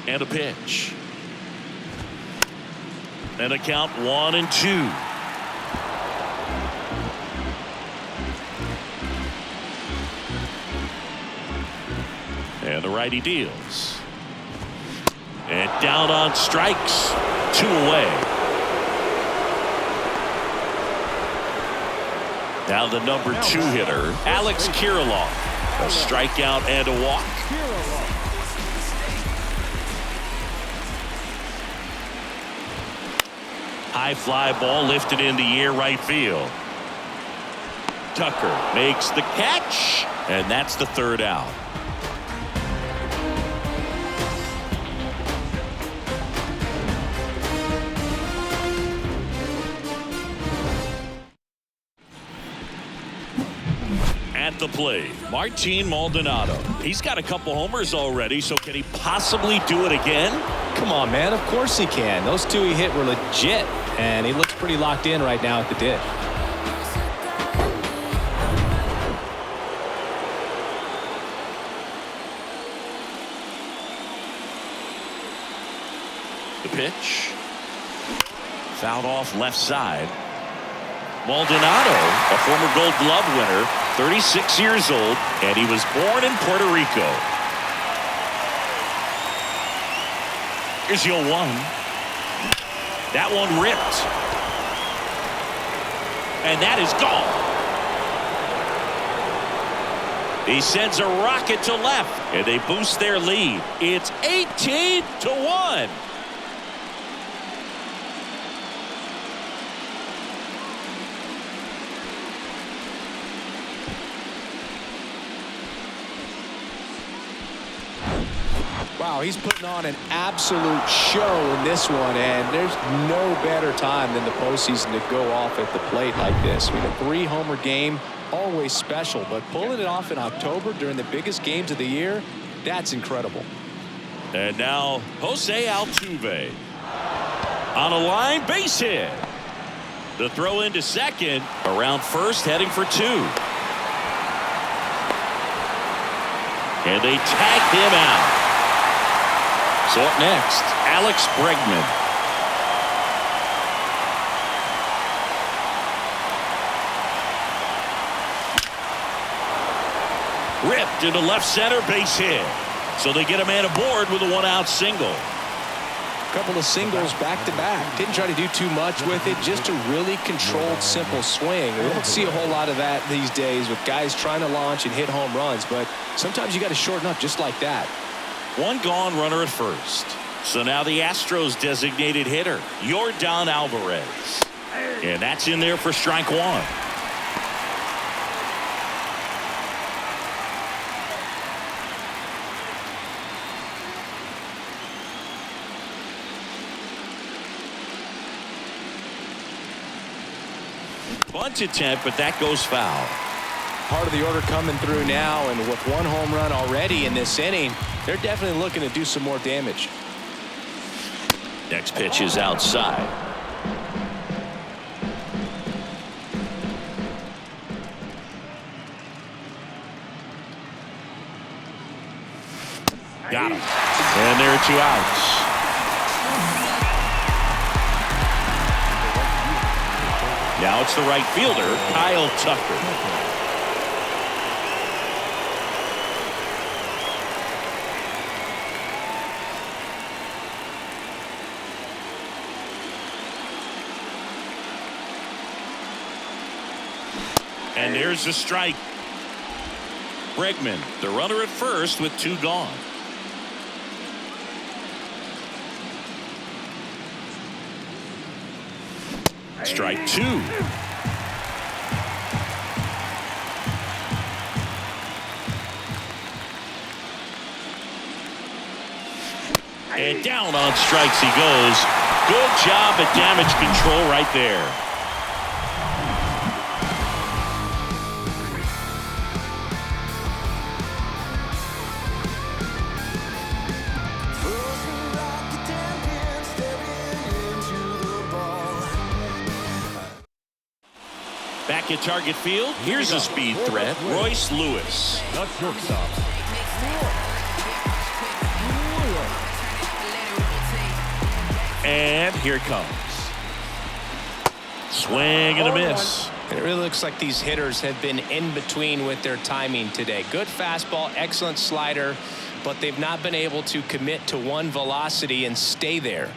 [SPEAKER 2] And a pitch. And a count 1-2. And the righty deals. And down on strikes. 2 away. Now the number 2 hitter, Alex Kirilloff. A strikeout and a walk. High fly ball lifted in the air right field. Tucker makes the catch, and that's the 3rd out. At the plate, Martin Maldonado. He's got a couple homers already, so can he possibly do it again?
[SPEAKER 3] Come on, man. Of course he can. Those 2 he hit were legit, and he looks pretty locked in right now at the dish.
[SPEAKER 2] The pitch. Fouled off left side. Maldonado, a former Gold Glove winner, 36 years old, and he was born in Puerto Rico. Here's your 1. That one ripped. And that is gone. He sends a rocket to left, and they boost their lead. It's 18-1.
[SPEAKER 3] Wow, he's putting on an absolute show in this one, and there's no better time than the postseason to go off at the plate like this. I mean, a 3-homer game, always special, but pulling it off in October during the biggest games of the year, that's incredible.
[SPEAKER 2] And now Jose Altuve on a line base hit. The throw into second, around first, heading for 2. And they tagged him out. So up next, Alex Bregman. Ripped into left center, base hit. So they get a man aboard with a 1-out single.
[SPEAKER 3] A couple of singles back to back. Didn't try to do too much with it, just a really controlled, simple swing. We don't see a whole lot of that these days with guys trying to launch and hit home runs, but sometimes you got to shorten up just like that.
[SPEAKER 2] 1 gone, runner at first. So now the Astros designated hitter, Yordan Alvarez. And that's in there for strike 1. Bunt attempt, but that goes foul.
[SPEAKER 3] Part of the order coming through now, and with 1 home run already in this inning, they're definitely looking to do some more damage.
[SPEAKER 2] Next pitch is outside. Got him. And there are 2 outs. Now it's the right fielder, Kyle Tucker. And there's the strike. Bregman, the runner at first with 2 gone. Strike 2. And down on strikes he goes. Good job at damage control right there. Back at target field, here's a speed threat, Royce Lewis.
[SPEAKER 5] The shortstop.
[SPEAKER 2] And here it comes. Swing and a miss.
[SPEAKER 3] It really looks like these hitters have been in between with their timing today. Good fastball, excellent slider, but they've not been able to commit to one velocity and stay there.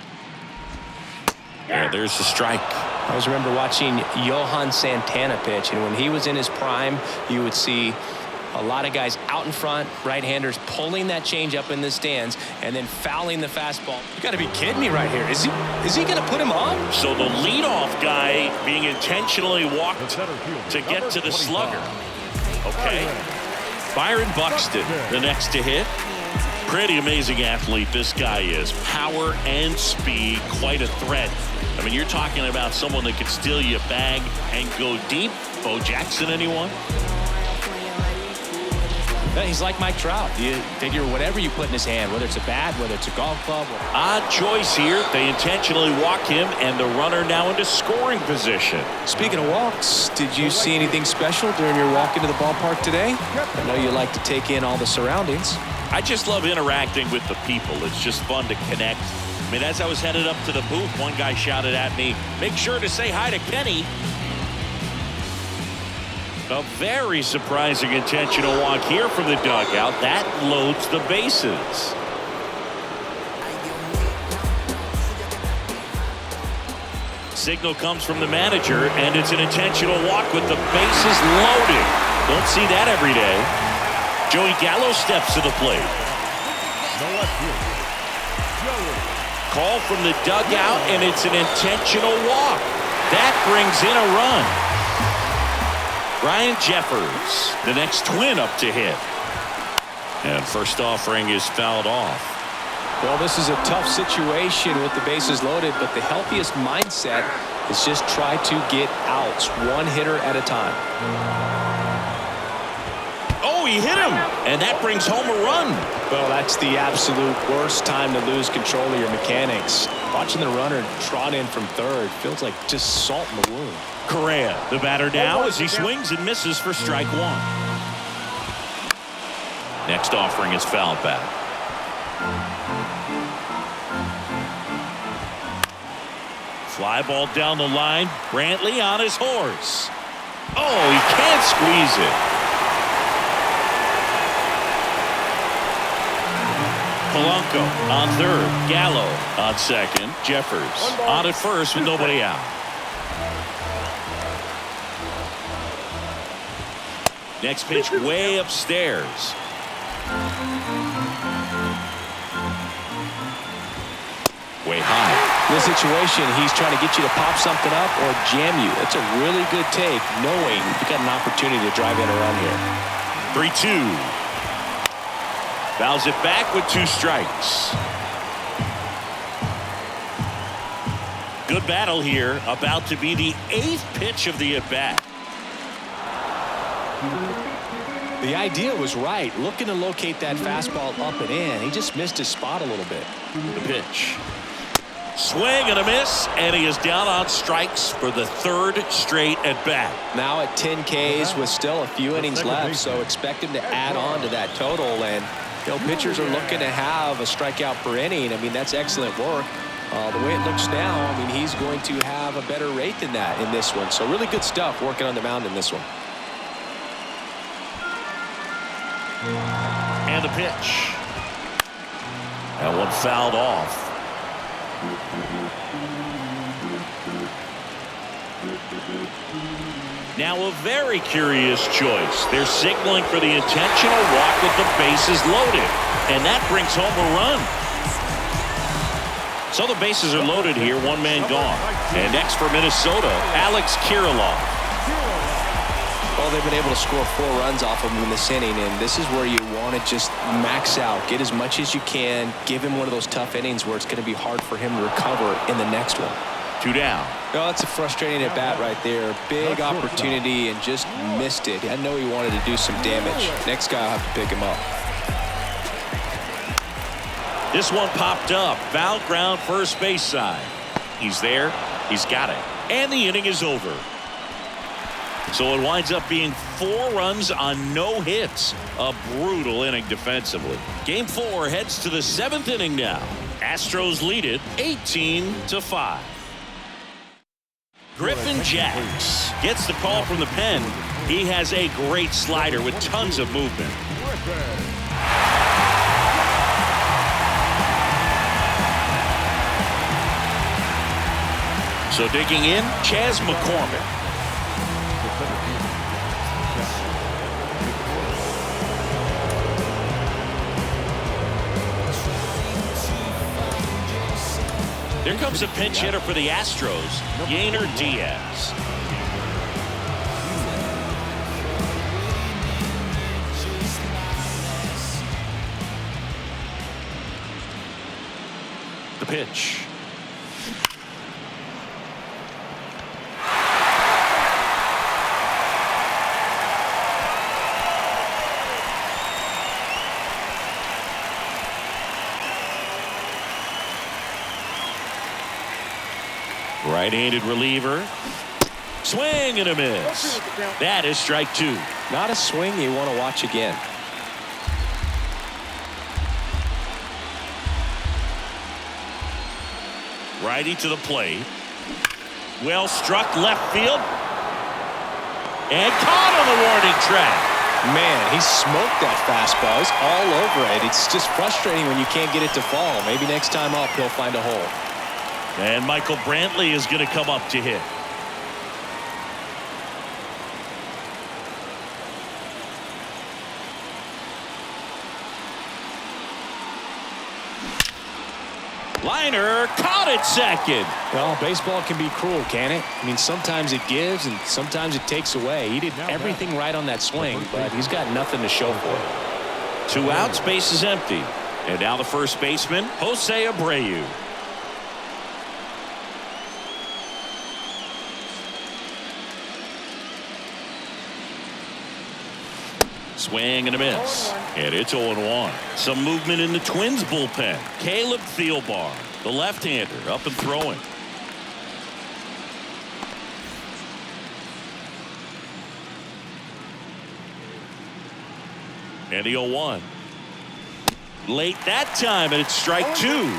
[SPEAKER 2] Yeah, there's the strike.
[SPEAKER 3] I always remember watching Johan Santana pitch, and when he was in his prime, you would see a lot of guys out in front, right-handers pulling that change up in the stands and then fouling the fastball. You got to be kidding me right here. Is he going to put him on?
[SPEAKER 2] So the leadoff guy being intentionally walked to get to the slugger. Okay. Byron Buxton, the next to hit. Pretty amazing athlete this guy is. Power and speed, quite a threat. I mean, you're talking about someone that could steal you a bag and go deep. Bo Jackson, anyone?
[SPEAKER 3] Yeah, he's like Mike Trout. You figure whatever you put in his hand, whether it's a bat, whether it's a golf club.
[SPEAKER 2] Odd choice here. They intentionally walk him, and the runner now into scoring position.
[SPEAKER 3] Speaking of walks, did you see anything special during your walk into the ballpark today? I know you like to take in all the surroundings.
[SPEAKER 2] I just love interacting with the people. It's just fun to connect. I mean, as I was headed up to the booth, one guy shouted at me, "Make sure to say hi to Kenny." A very surprising intentional walk here from the dugout. That loads the bases. Signal comes from the manager, and it's an intentional walk with the bases loaded. Don't see that every day. Joey Gallo steps to the plate. Call from the dugout, and it's an intentional walk. That brings in a run. Ryan Jeffers, the next Twin up to hit. And first offering is fouled off.
[SPEAKER 3] Well, this is a tough situation with the bases loaded, but the healthiest mindset is just try to get outs, one hitter at a time.
[SPEAKER 2] Oh, he hit him, and that brings home a run.
[SPEAKER 3] Well, that's the absolute worst time to lose control of your mechanics. Watching the runner trot in from third feels like just salt in the wound.
[SPEAKER 2] Correa, the batter now, as he swings and misses for strike 1. Next offering is fouled back. Fly ball down the line. Brantley on his horse. Oh, he can't squeeze it. Polanco on third. Gallo on second. Jeffers on at first with nobody out. Next pitch way upstairs. Way high.
[SPEAKER 3] This situation, he's trying to get you to pop something up or jam you. That's a really good take, knowing you've got an opportunity to drive in a run here.
[SPEAKER 2] 3-2. Fouls it back with 2 strikes. Good battle here. About to be the 8th pitch of the at-bat.
[SPEAKER 3] The idea was right. Looking to locate that fastball up and in. He just missed his spot a little bit.
[SPEAKER 2] The pitch. Swing and a miss, and he is down on strikes for the 3rd straight at bat.
[SPEAKER 3] Now at 10 Ks with still a few innings left, so expect him to add on to that total. And you know, pitchers are looking to have a strikeout per inning. I mean, that's excellent work. The way it looks now, I mean, he's going to have a better rate than that in this one. So really good stuff working on the mound in this one.
[SPEAKER 2] And the pitch. That one fouled off. Now a very curious choice. They're signaling for the intentional walk with the bases loaded. And that brings home a run. So the bases are loaded here, one man gone. And next for Minnesota, Alex Kirilloff.
[SPEAKER 3] Well, they've been able to score 4 runs off of him in this inning, and this is where you want to just max out, get as much as you can, give him one of those tough innings where it's going to be hard for him to recover in the next one.
[SPEAKER 2] 2 down.
[SPEAKER 3] Well, that's a frustrating at bat right there. Big opportunity and just missed it. I know he wanted to do some damage. Next guy will have to pick him up.
[SPEAKER 2] This one popped up. Foul ground first base side. He's there. He's got it. And the inning is over. So it winds up being 4 runs on no hits. A brutal inning defensively. Game 4 heads to the 7th inning now. Astros lead it 18-5. Griffin Jacks gets the call from the pen. He has a great slider with tons of movement. So digging in, Chas McCormick. Here comes a pinch hitter for the Astros, Yainer Diaz. The pitch. Right-handed reliever. Swing and a miss. That is strike 2.
[SPEAKER 3] Not a swing you want to watch again.
[SPEAKER 2] Righty to the plate. Well struck left field. And caught on the warning track.
[SPEAKER 3] Man, he smoked that fastball. He's all over it. It's just frustrating when you can't get it to fall. Maybe next time up he'll find a hole.
[SPEAKER 2] And Michael Brantley is going to come up to hit. Liner caught at second.
[SPEAKER 3] Well, baseball can be cruel, can it? I mean, sometimes it gives and sometimes it takes away. He did everything right on that swing, but he's got nothing to show for it.
[SPEAKER 2] 2 outs, base is empty. And now the first baseman, Jose Abreu. Swing and a miss. And it's 0-1. Some movement in the Twins bullpen. Caleb Thielbar, the left-hander, up and throwing. And the 0-1. Late that time, and it's strike 2.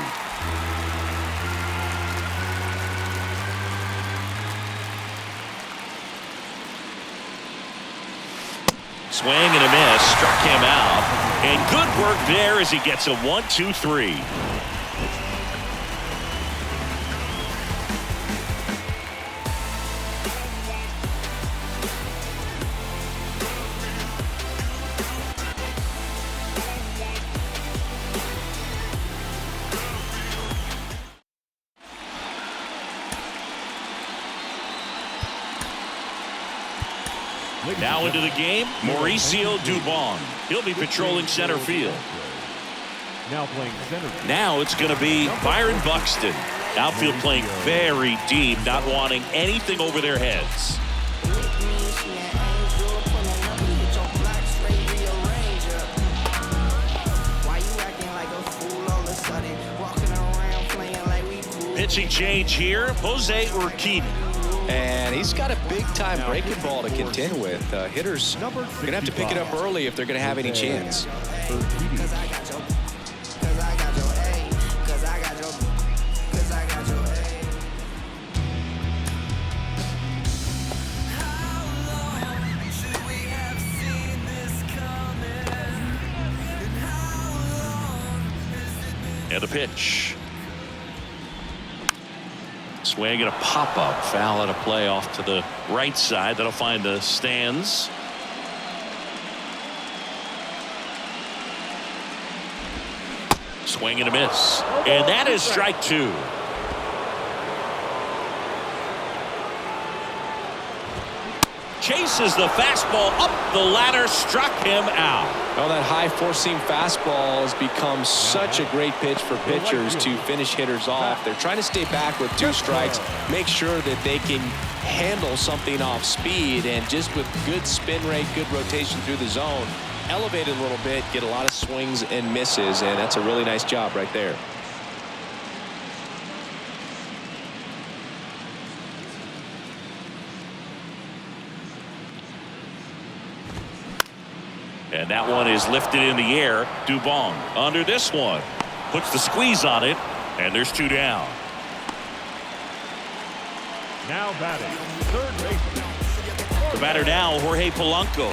[SPEAKER 2] Swing and a miss, struck him out. And good work there as he gets a 1-2-3. Now into the game, Mauricio Dubon. He'll be patrolling center field.
[SPEAKER 5] Now playing center.
[SPEAKER 2] Now it's going to be Byron Buxton. Outfield playing very deep, not wanting anything over their heads. Pitching change here, Jose Urquidy.
[SPEAKER 3] And he's got a big-time breaking ball to contend with. Hitters are going to have to pick it up early if they're going to have any chance. And the pitch.
[SPEAKER 2] Swing and a pop-up. Foul out of play off to the right side. That'll find the stands. Swing and a miss. And that is strike two. Chases the fastball up the ladder, struck him out.
[SPEAKER 3] Well, that high four-seam fastball has become such a great pitch for pitchers to finish hitters off. They're trying to stay back with 2 strikes, make sure that they can handle something off speed, and just with good spin rate, good rotation through the zone, elevate it a little bit, get a lot of swings and misses, and that's a really nice job right there.
[SPEAKER 2] And that one is lifted in the air. Dubon under this one. Puts the squeeze on it. And there's 2 down.
[SPEAKER 5] Now batting, third baseman.
[SPEAKER 2] The batter now, Jorge Polanco.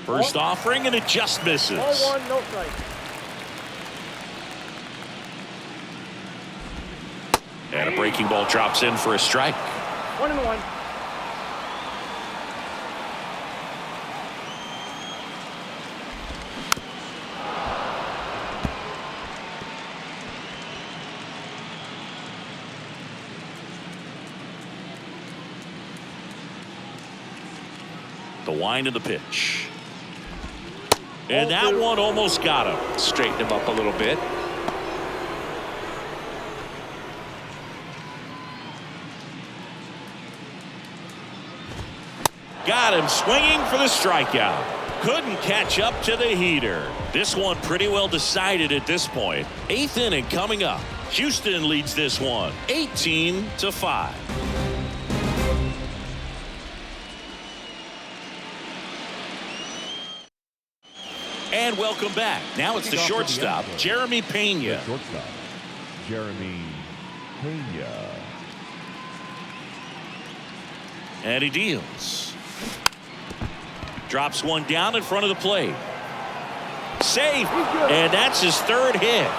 [SPEAKER 2] First offering, and it just misses.
[SPEAKER 4] 0-1, no strike.
[SPEAKER 2] And a breaking ball drops in for a strike.
[SPEAKER 4] 1-1.
[SPEAKER 2] The wind of the pitch. And that one almost got him.
[SPEAKER 3] Straighten him up a little bit.
[SPEAKER 2] Got him swinging for the strikeout. Couldn't catch up to the heater. This one pretty well decided at this point. 8th inning coming up. Houston leads this one 18-5. And welcome back. Now it's the shortstop, Jeremy Pena.
[SPEAKER 5] Shortstop, Jeremy Pena.
[SPEAKER 2] And he deals. Drops one down in front of the plate. Safe. And that's his 3rd hit.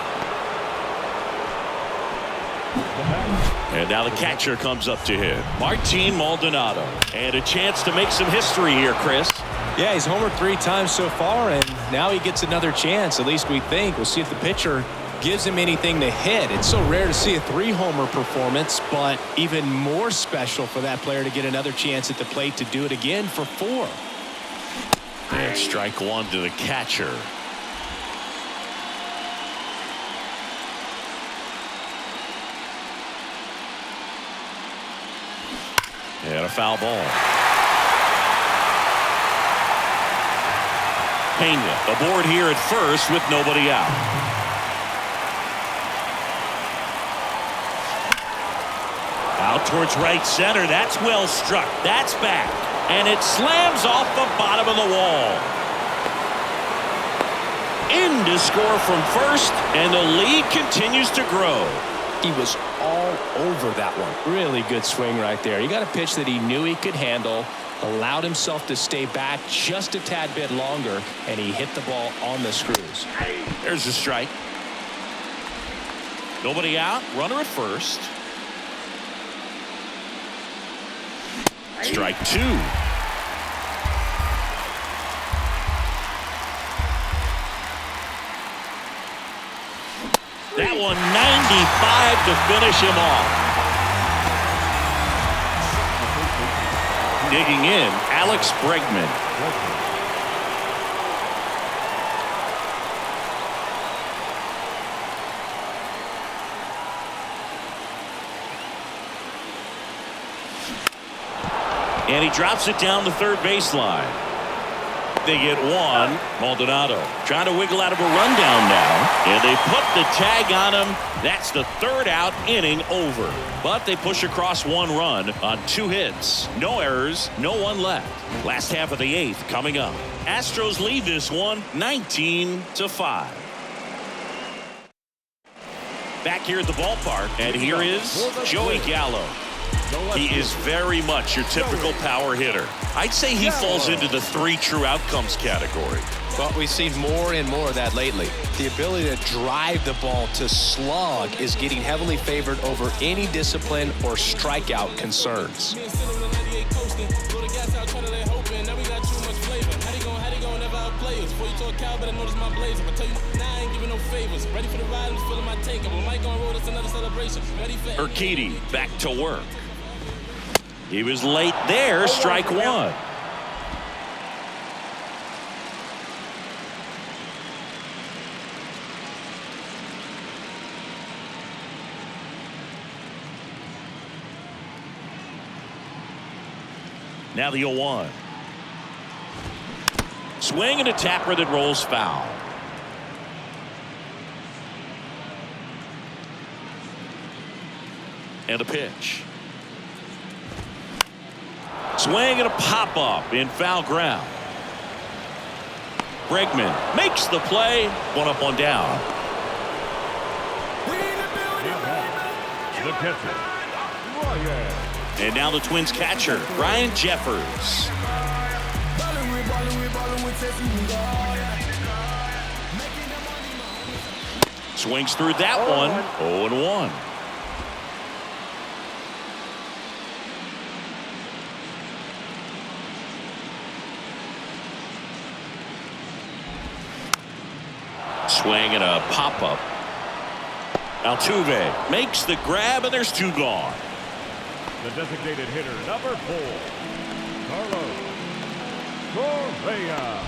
[SPEAKER 2] And now the catcher comes up to hit. Martin Maldonado. And a chance to make some history here, Chris.
[SPEAKER 3] Yeah, he's homered 3 times so far, and now he gets another chance, at least we think. We'll see if the pitcher gives him anything to hit. It's so rare to see a 3-homer performance, but even more special for that player to get another chance at the plate to do it again for 4.
[SPEAKER 2] And strike 1 to the catcher. And a foul ball. Pena aboard here at first with nobody out. Out towards right center. That's well struck. That's back. And it slams off the bottom of the wall. In to score from first, and the lead continues to grow.
[SPEAKER 3] He was all over that one. Really good swing right there. He got a pitch that he knew he could handle, allowed himself to stay back just a tad bit longer, and he hit the ball on the screws.
[SPEAKER 2] There's a strike. Nobody out. Runner at first. Strike 2. That one 95 to finish him off. Digging in, Alex Bregman. And he drops it down the 3rd baseline. They get 1. Maldonado trying to wiggle out of a rundown now. And they put the tag on him. That's the 3rd out, inning over. But they push across 1 run on 2 hits. No errors, no one left. Last half of the 8th coming up. Astros lead this one 19-5. Back here at the ballpark, and here is Joey Gallo. He is very much your typical power hitter. I'd say he falls into the 3 true outcomes category.
[SPEAKER 3] Well, we've seen more and more of that lately. The ability to drive the ball to slug is getting heavily favored over any discipline or strikeout concerns.
[SPEAKER 2] Urquidy back to work. He was late there, strike 1. Now the 0-1. Swing and a tapper that rolls foul. And a pitch. Swing and a pop-up in foul ground. Bregman makes the play. 1 up, 1 down.
[SPEAKER 5] The catcher, Ryan.
[SPEAKER 2] And now the Twins catcher, Ryan Jeffers. Swings through that one. 0-1. Swing and a pop-up. Altuve makes the grab, and there's 2 gone.
[SPEAKER 5] The designated hitter, number 4, Carlos Correa.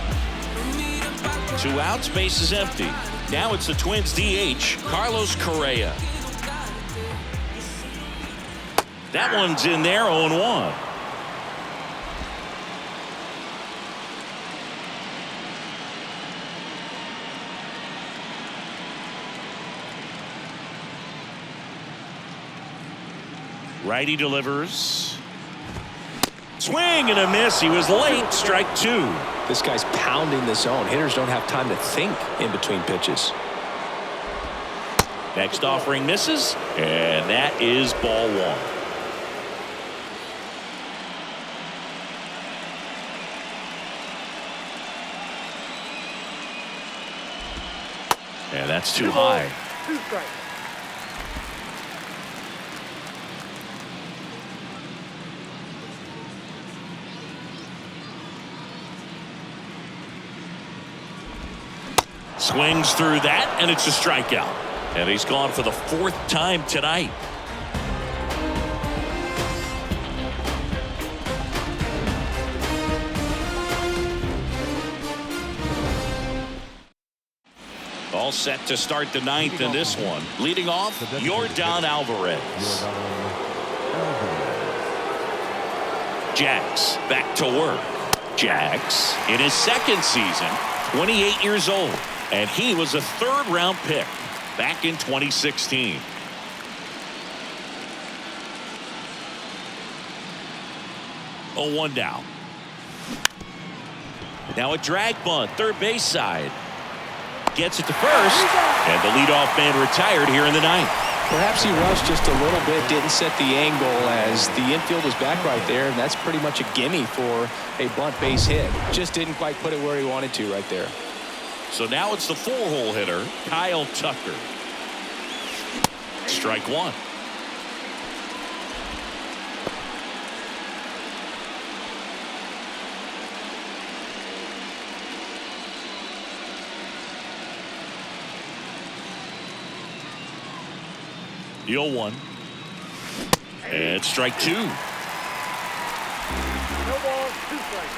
[SPEAKER 2] 2 outs, base is empty. Now it's the Twins DH, Carlos Correa. That one's in there, 0-1. Righty delivers. Swing and a miss. He was late. Strike 2.
[SPEAKER 3] This guy's pounding the zone. Hitters don't have time to think in between pitches.
[SPEAKER 2] Next offering misses, and that is ball 1. And that's too high.
[SPEAKER 4] 2 strikes.
[SPEAKER 2] Swings through that, and it's a strikeout. And he's gone for the 4th time tonight. All set to start the 9th in this one. Leading off, Yordan Alvarez. Jax back to work. Jax in his 2nd season, 28 years old. And he was a 3rd-round pick back in 2016. Oh, 1 down. Now a drag bunt, 3rd base side. Gets it to 1st, and the leadoff man retired here in the 9th.
[SPEAKER 3] Perhaps he rushed just a little bit, didn't set the angle as the infield was back right there, and that's pretty much a gimme for a bunt base hit. Just didn't quite put it where he wanted to right there.
[SPEAKER 2] So now it's the 4-hole hitter, Kyle Tucker. Strike 1. The 0-1. And strike 2.
[SPEAKER 4] No balls, 2 strikes.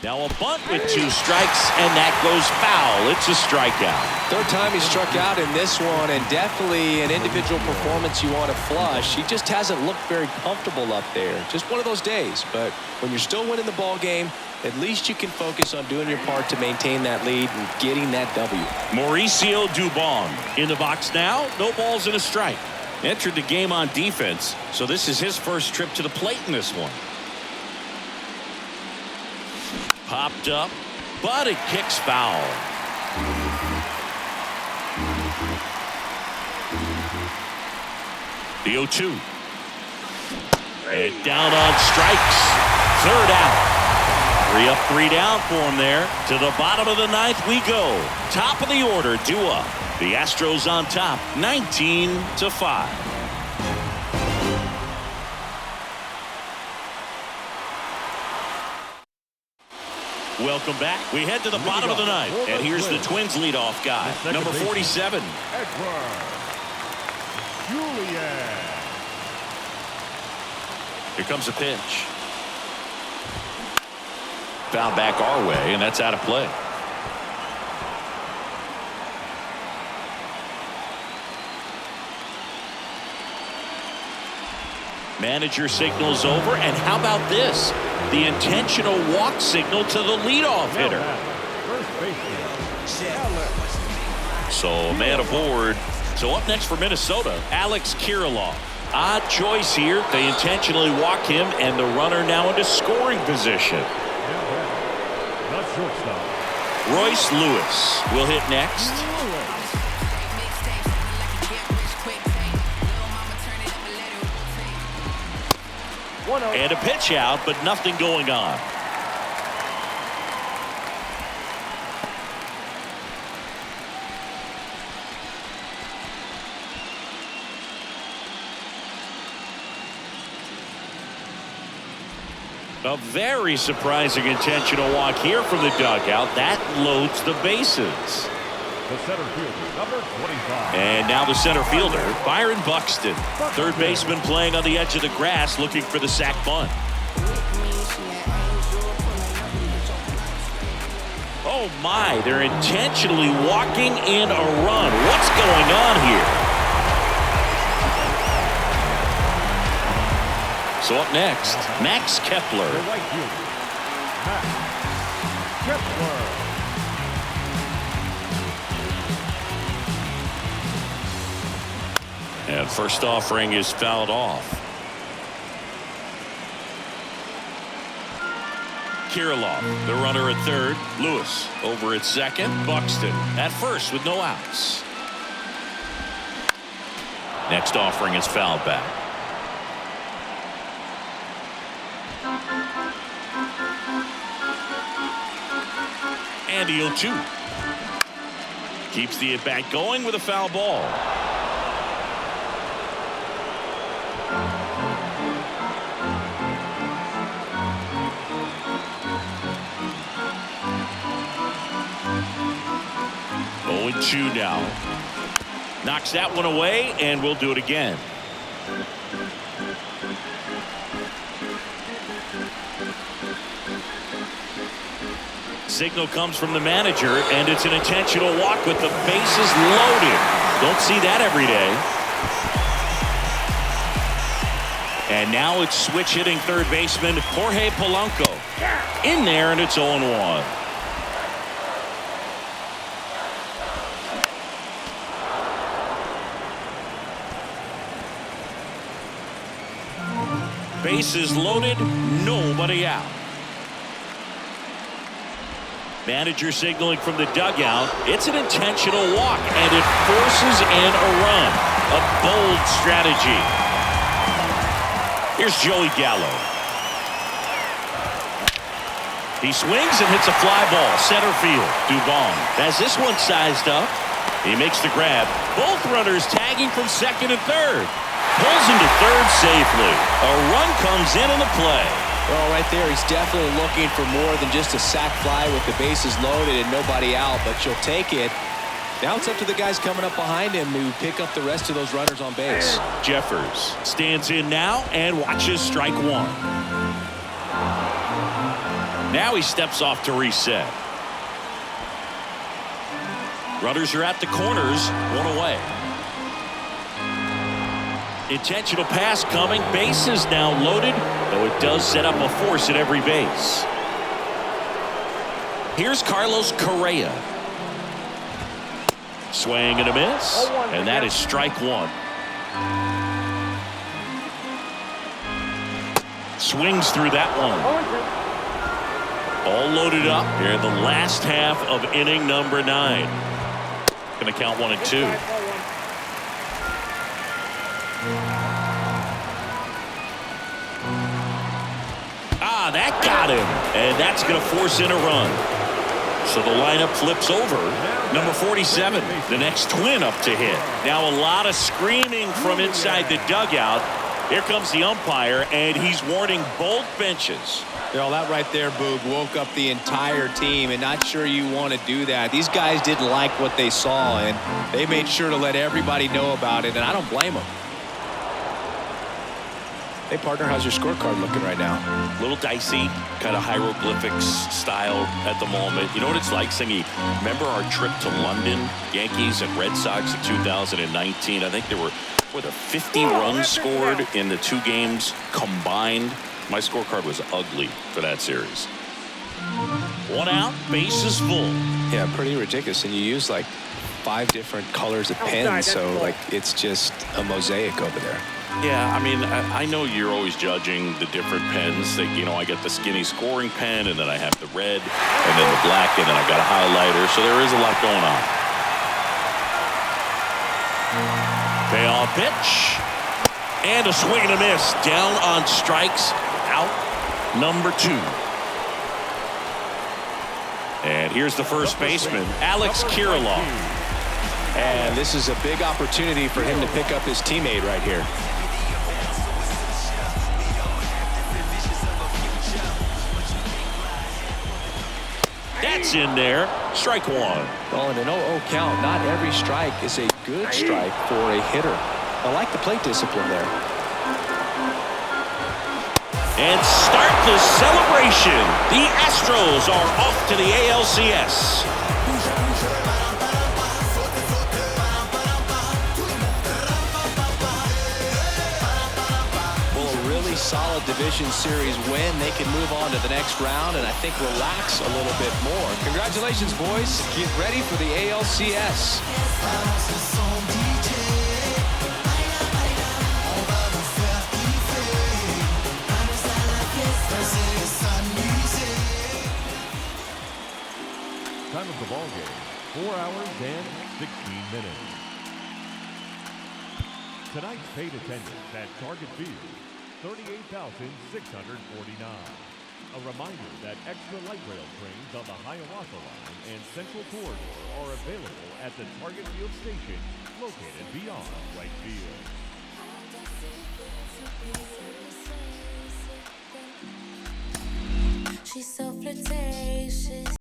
[SPEAKER 2] Now a bunt with 2 strikes, and that goes foul. It's a strikeout.
[SPEAKER 3] 3rd time he struck out in this one, and definitely an individual performance you want to flush. He just hasn't looked very comfortable up there. Just one of those days. But when you're still winning the ball game, at least you can focus on doing your part to maintain that lead and getting that W.
[SPEAKER 2] Mauricio Dubon in the box now. No balls and a strike. Entered the game on defense, so this is his first trip to the plate in this one. Popped up, but it kicks foul. The 0-2. And down on strikes. Third out. 3 up, 3 down for him there. To the bottom of the ninth we go. Top of the order, due up. The Astros on top, 19-5. Welcome back. We head to the bottom of the ninth. And here's the Twins leadoff guy, number 47.
[SPEAKER 5] Julian.
[SPEAKER 2] Here comes a pitch. Foul back our way, and that's out of play. Manager signals over, and how about this? The intentional walk signal to the leadoff hitter. So man aboard. So up next for Minnesota, Alex Kirilloff. Odd choice here. They intentionally walk him, and the runner now into scoring position.
[SPEAKER 5] Not shortstop.
[SPEAKER 2] Royce Lewis will hit next. And a pitch out, but nothing going on. A very surprising intentional walk here from the dugout. That loads the bases.
[SPEAKER 5] The center fielder, number 25.
[SPEAKER 2] And now the center fielder, Byron Buxton. Third baseman playing on the edge of the grass, looking for the sac bunt. Oh my, they're intentionally walking in a run. What's going on here? So up next, Max Kepler.
[SPEAKER 5] The right fielder, Max Kepler.
[SPEAKER 2] And first offering is fouled off. Kirilloff, the runner at third. Lewis over at second. Buxton at first with no outs. Next offering is fouled back. And the 0-2. Keeps the at-bat going with a foul ball. Oh, 0-2 now. Knocks that one away, and we'll do it again. Signal comes from the manager, and it's an intentional walk with the bases loaded. Don't see that every day. And now it's switch hitting third baseman Jorge Polanco. In there, and it's 0-1. Bases loaded, nobody out. Manager signaling from the dugout. It's an intentional walk, and it forces in a run. A bold strategy. Here's Joey Gallo. He swings and hits a fly ball. Center field. Dubon has this one sized up. He makes the grab. Both runners tagging from second and third. Pulls him to third safely. A run comes in on the play.
[SPEAKER 3] Well, right there, he's definitely looking for more than just a sac fly with the bases loaded and nobody out, but you'll take it. Now it's up to the guys coming up behind him to pick up the rest of those runners on base.
[SPEAKER 2] Jeffers stands in now and watches strike one. Now he steps off to reset. Runners are at the corners, one away. Intentional pass coming. Bases now loaded, though it does set up a force at every base. Here's Carlos Correa. Swing and a miss, and that is strike one. Swings through that one. All loaded up here in the last half of inning number 9. Going to count 1 and 2. that got him. And that's going to force in a run. So the lineup flips over. Number 47, the next twin up to hit. Now a lot of screaming from inside the dugout. Here comes the umpire, and he's warning both benches.
[SPEAKER 3] Well, that right there, Boog, woke up the entire team, and not sure you want to do that. These guys didn't like what they saw, and they made sure to let everybody know about it, and I don't blame them. Hey, partner, how's your scorecard looking right now?
[SPEAKER 2] A little dicey, kind of hieroglyphics style at the moment. You know what it's like, Singy? Remember our trip to London, Yankees and Red Sox in 2019? I think there were 50 runs scored in the 2 games combined. My scorecard was ugly for that series. 1 out, bases full.
[SPEAKER 3] Yeah, pretty ridiculous. And you use like 5 different colors of pens, so like it's just a mosaic over there.
[SPEAKER 2] Yeah, I mean, I know you're always judging the different pens. That, you know, I get the skinny scoring pen, and then I have the red, and then the black, and then I got a highlighter. So there is a lot going on. Payoff pitch. And a swing and a miss. Down on strikes. Out number 2. And here's the first baseman, Alex Kirilloff.
[SPEAKER 3] And this is a big opportunity for him to pick up his teammate right here.
[SPEAKER 2] That's in there. Strike 1.
[SPEAKER 3] Well, in an 0-0 count, not every strike is a good strike for a hitter. I like the plate discipline there.
[SPEAKER 2] And start the celebration. The Astros are off to the ALCS.
[SPEAKER 3] Solid division series win. They can move on to the next round and I think relax a little bit more. Congratulations, boys. Get ready for the ALCS.
[SPEAKER 5] Time of the ball game, 4 hours and 16 minutes. Tonight's paid attendance at Target Field, 38,649. A reminder that extra light rail trains on the Hiawatha Line and Central Corridor are available at the Target Field station located beyond right field.